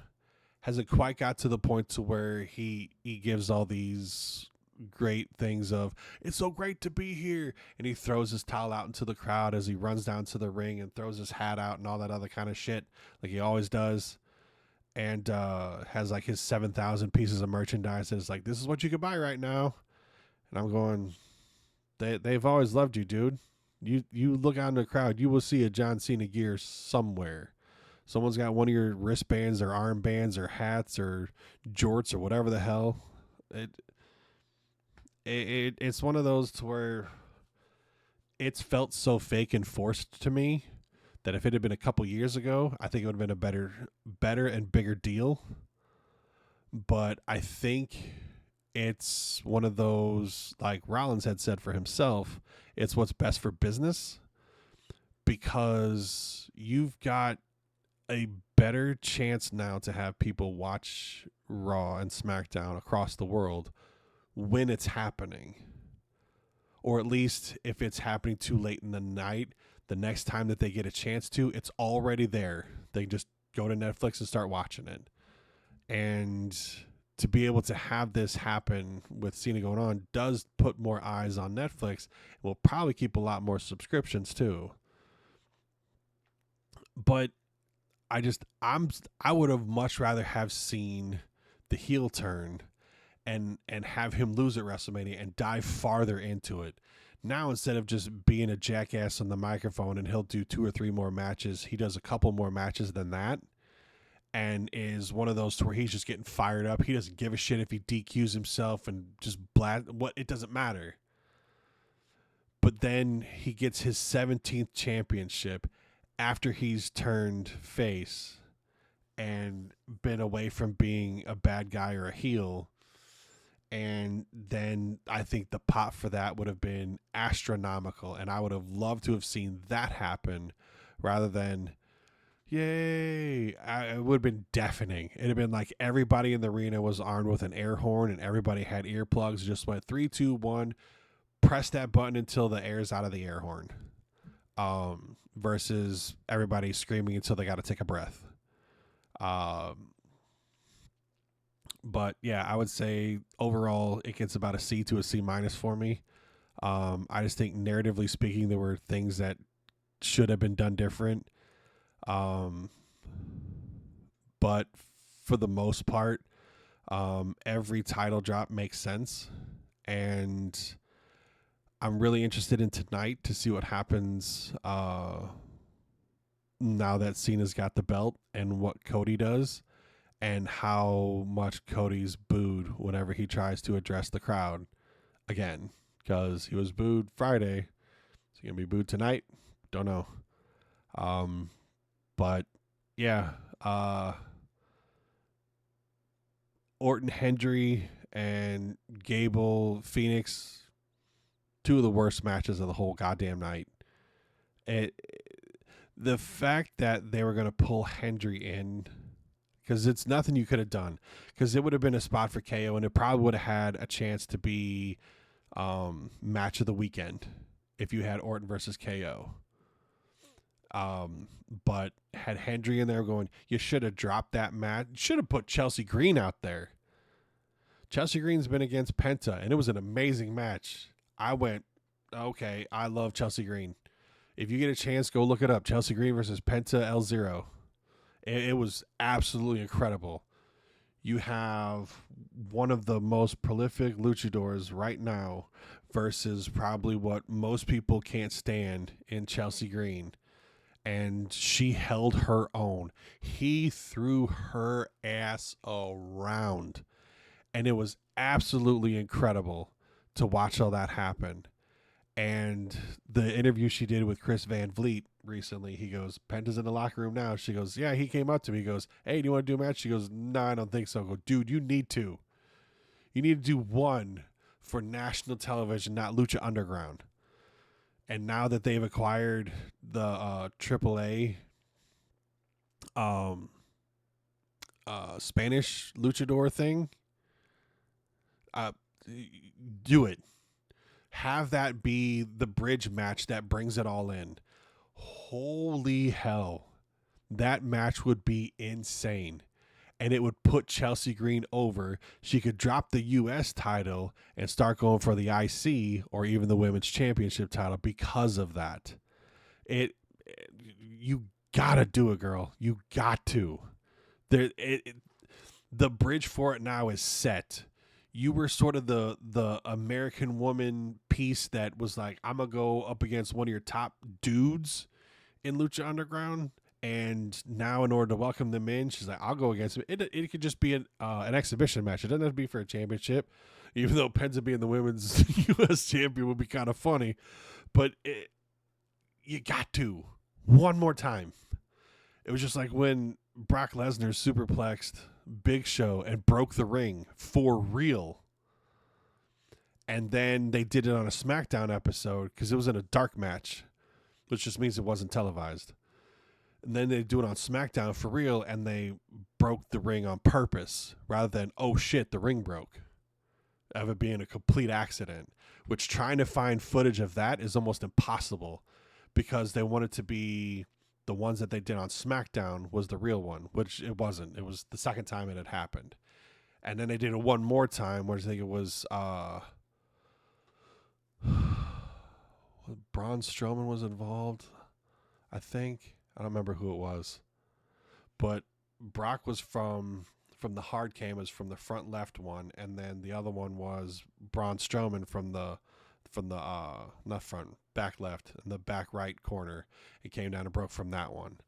Hasn't quite got to the point to where he gives all these great things of, it's so great to be here, and he throws his towel out into the crowd as he runs down to the ring and throws his hat out and all that other kind of shit like he always does, and has like his 7,000 pieces of merchandise, and it's like, this is what you can buy right now. And I'm going, they've always loved you, dude. You look out in the crowd, you will see a John Cena gear somewhere. Someone's got one of your wristbands or armbands or hats or jorts or whatever the hell. It's one of those to where it's felt so fake and forced to me that if it had been a couple years ago, I think it would have been a better and bigger deal. But I think it's one of those, like Rollins had said for himself, it's what's best for business, because you've got a better chance now to have people watch Raw and SmackDown across the world when it's happening. Or at least if it's happening too late in the night, the next time that they get a chance to, it's already there. They just go to Netflix and start watching it. And to be able to have this happen with Cena going on does put more eyes on Netflix. Will probably keep a lot more subscriptions too. But I would have much rather have seen the heel turn and have him lose at WrestleMania and dive farther into it. Now, instead of just being a jackass on the microphone and he'll do 2 or 3 more matches, he does a couple more matches than that and is one of those to where he's just getting fired up. He doesn't give a shit if he DQs himself and just it doesn't matter. But then he gets his 17th championship after he's turned face and been away from being a bad guy or a heel. And then I think the pop for that would have been astronomical. And I would have loved to have seen that happen rather than, yay. It would have been deafening. It would have been like everybody in the arena was armed with an air horn and everybody had earplugs. Just went 3, 2, 1. Press that button until the air's out of the air horn. Versus everybody screaming until they got to take a breath. But yeah, I would say overall it gets about a C to a C minus for me. I just think narratively speaking, there were things that should have been done different. But for the most part, every title drop makes sense. And I'm really interested in tonight to see what happens now that Cena's got the belt and what Cody does and how much Cody's booed whenever he tries to address the crowd again, because he was booed Friday. Is he going to be booed tonight? Don't know. But yeah, Orton, Hendry, and Gable, Phoenix, 2 of the worst matches of the whole goddamn night. The fact that they were going to pull Hendry in, because it's nothing you could have done, because it would have been a spot for KO, and it probably would have had a chance to be match of the weekend if you had Orton versus KO. But had Hendry in there going, you should have dropped that match. Should have put Chelsea Green out there. Chelsea Green's been against Penta, and it was an amazing match. I went, okay, I love Chelsea Green. If you get a chance, go look it up. Chelsea Green versus Penta L0. It was absolutely incredible. You have one of the most prolific luchadors right now versus probably what most people can't stand in Chelsea Green. And she held her own. He threw her ass around. And it was absolutely incredible to watch all that happen. And the interview she did with Chris Van Vliet recently, he goes, Penta's in the locker room now. She goes, yeah, he came up to me. He goes, hey, do you want to do a match? She goes, no, I don't think so. I go, dude, you need to. You need to do one for national television, not Lucha Underground. And now that they've acquired the AAA Spanish luchador thing, do it. Have that be the bridge match that brings it all in. Holy hell. That match would be insane. And it would put Chelsea Green over. She could drop the U.S. title and start going for the IC or even the Women's Championship title because of that. You gotta do it, girl. You got to. The bridge for it now is set. You were sort of the American woman piece that was like, I'm going to go up against one of your top dudes in Lucha Underground. And now in order to welcome them in, she's like, I'll go against him. It could just be an exhibition match. It doesn't have to be for a championship, even though Penta being the women's U.S. champion would be kind of funny. But you got to. One more time. It was just like when Brock Lesnar superplexed Big Show and broke the ring for real. And then they did it on a SmackDown episode because it was in a dark match, which just means it wasn't televised. And then they do it on SmackDown for real, and they broke the ring on purpose rather than, oh shit, the ring broke. Of it being a complete accident, which trying to find footage of that is almost impossible because they wanted to be the ones that they did on SmackDown was the real one, which it wasn't. It was the second time it had happened. And then they did it one more time where I think it was Braun Strowman was involved, I think. I don't remember who it was. But Brock was from the hard cam, was from the front left one, and then the other one was Braun Strowman from the from the not front, back left, and the back right corner. It came down and broke from that one.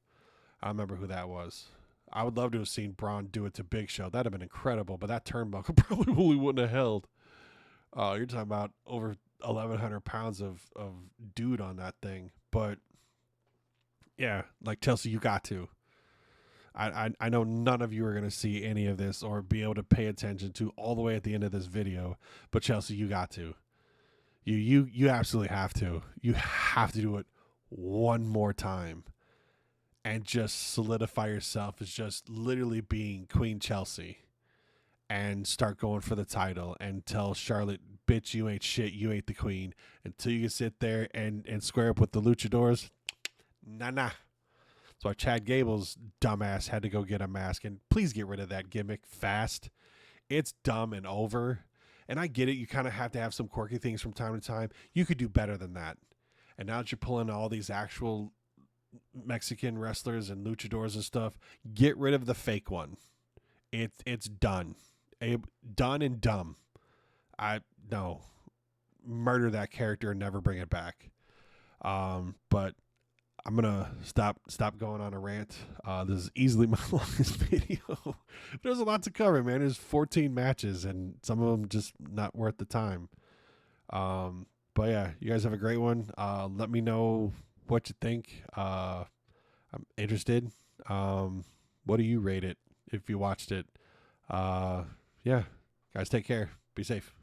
I don't remember who that was. I would love to have seen Braun do it to Big Show. That'd have been incredible, but that turnbuckle probably wouldn't have held. You're talking about over 1,100 pounds of dude on that thing. But yeah, like Chelsea, you got to. I know none of you are going to see any of this or be able to pay attention to all the way at the end of this video, but Chelsea, you got to. You absolutely have to. You have to do it one more time and just solidify yourself as just literally being Queen Chelsea and start going for the title and tell Charlotte, bitch, you ain't shit, you ain't the queen, until you can sit there and square up with the luchadors. Nah. That's why Chad Gable's dumbass had to go get a mask, and please get rid of that gimmick fast. It's dumb and over. And I get it. You kind of have to have some quirky things from time to time. You could do better than that. And now that you're pulling all these actual Mexican wrestlers and luchadors and stuff, get rid of the fake one. It's done. Done and dumb. No. Murder that character and never bring it back. But I'm gonna stop going on a rant. This is easily my longest video. There's a lot to cover, man. There's 14 matches, and some of them just not worth the time. But yeah, you guys have a great one. Let me know what you think. I'm interested. What do you rate it if you watched it? Yeah, guys, take care. Be safe.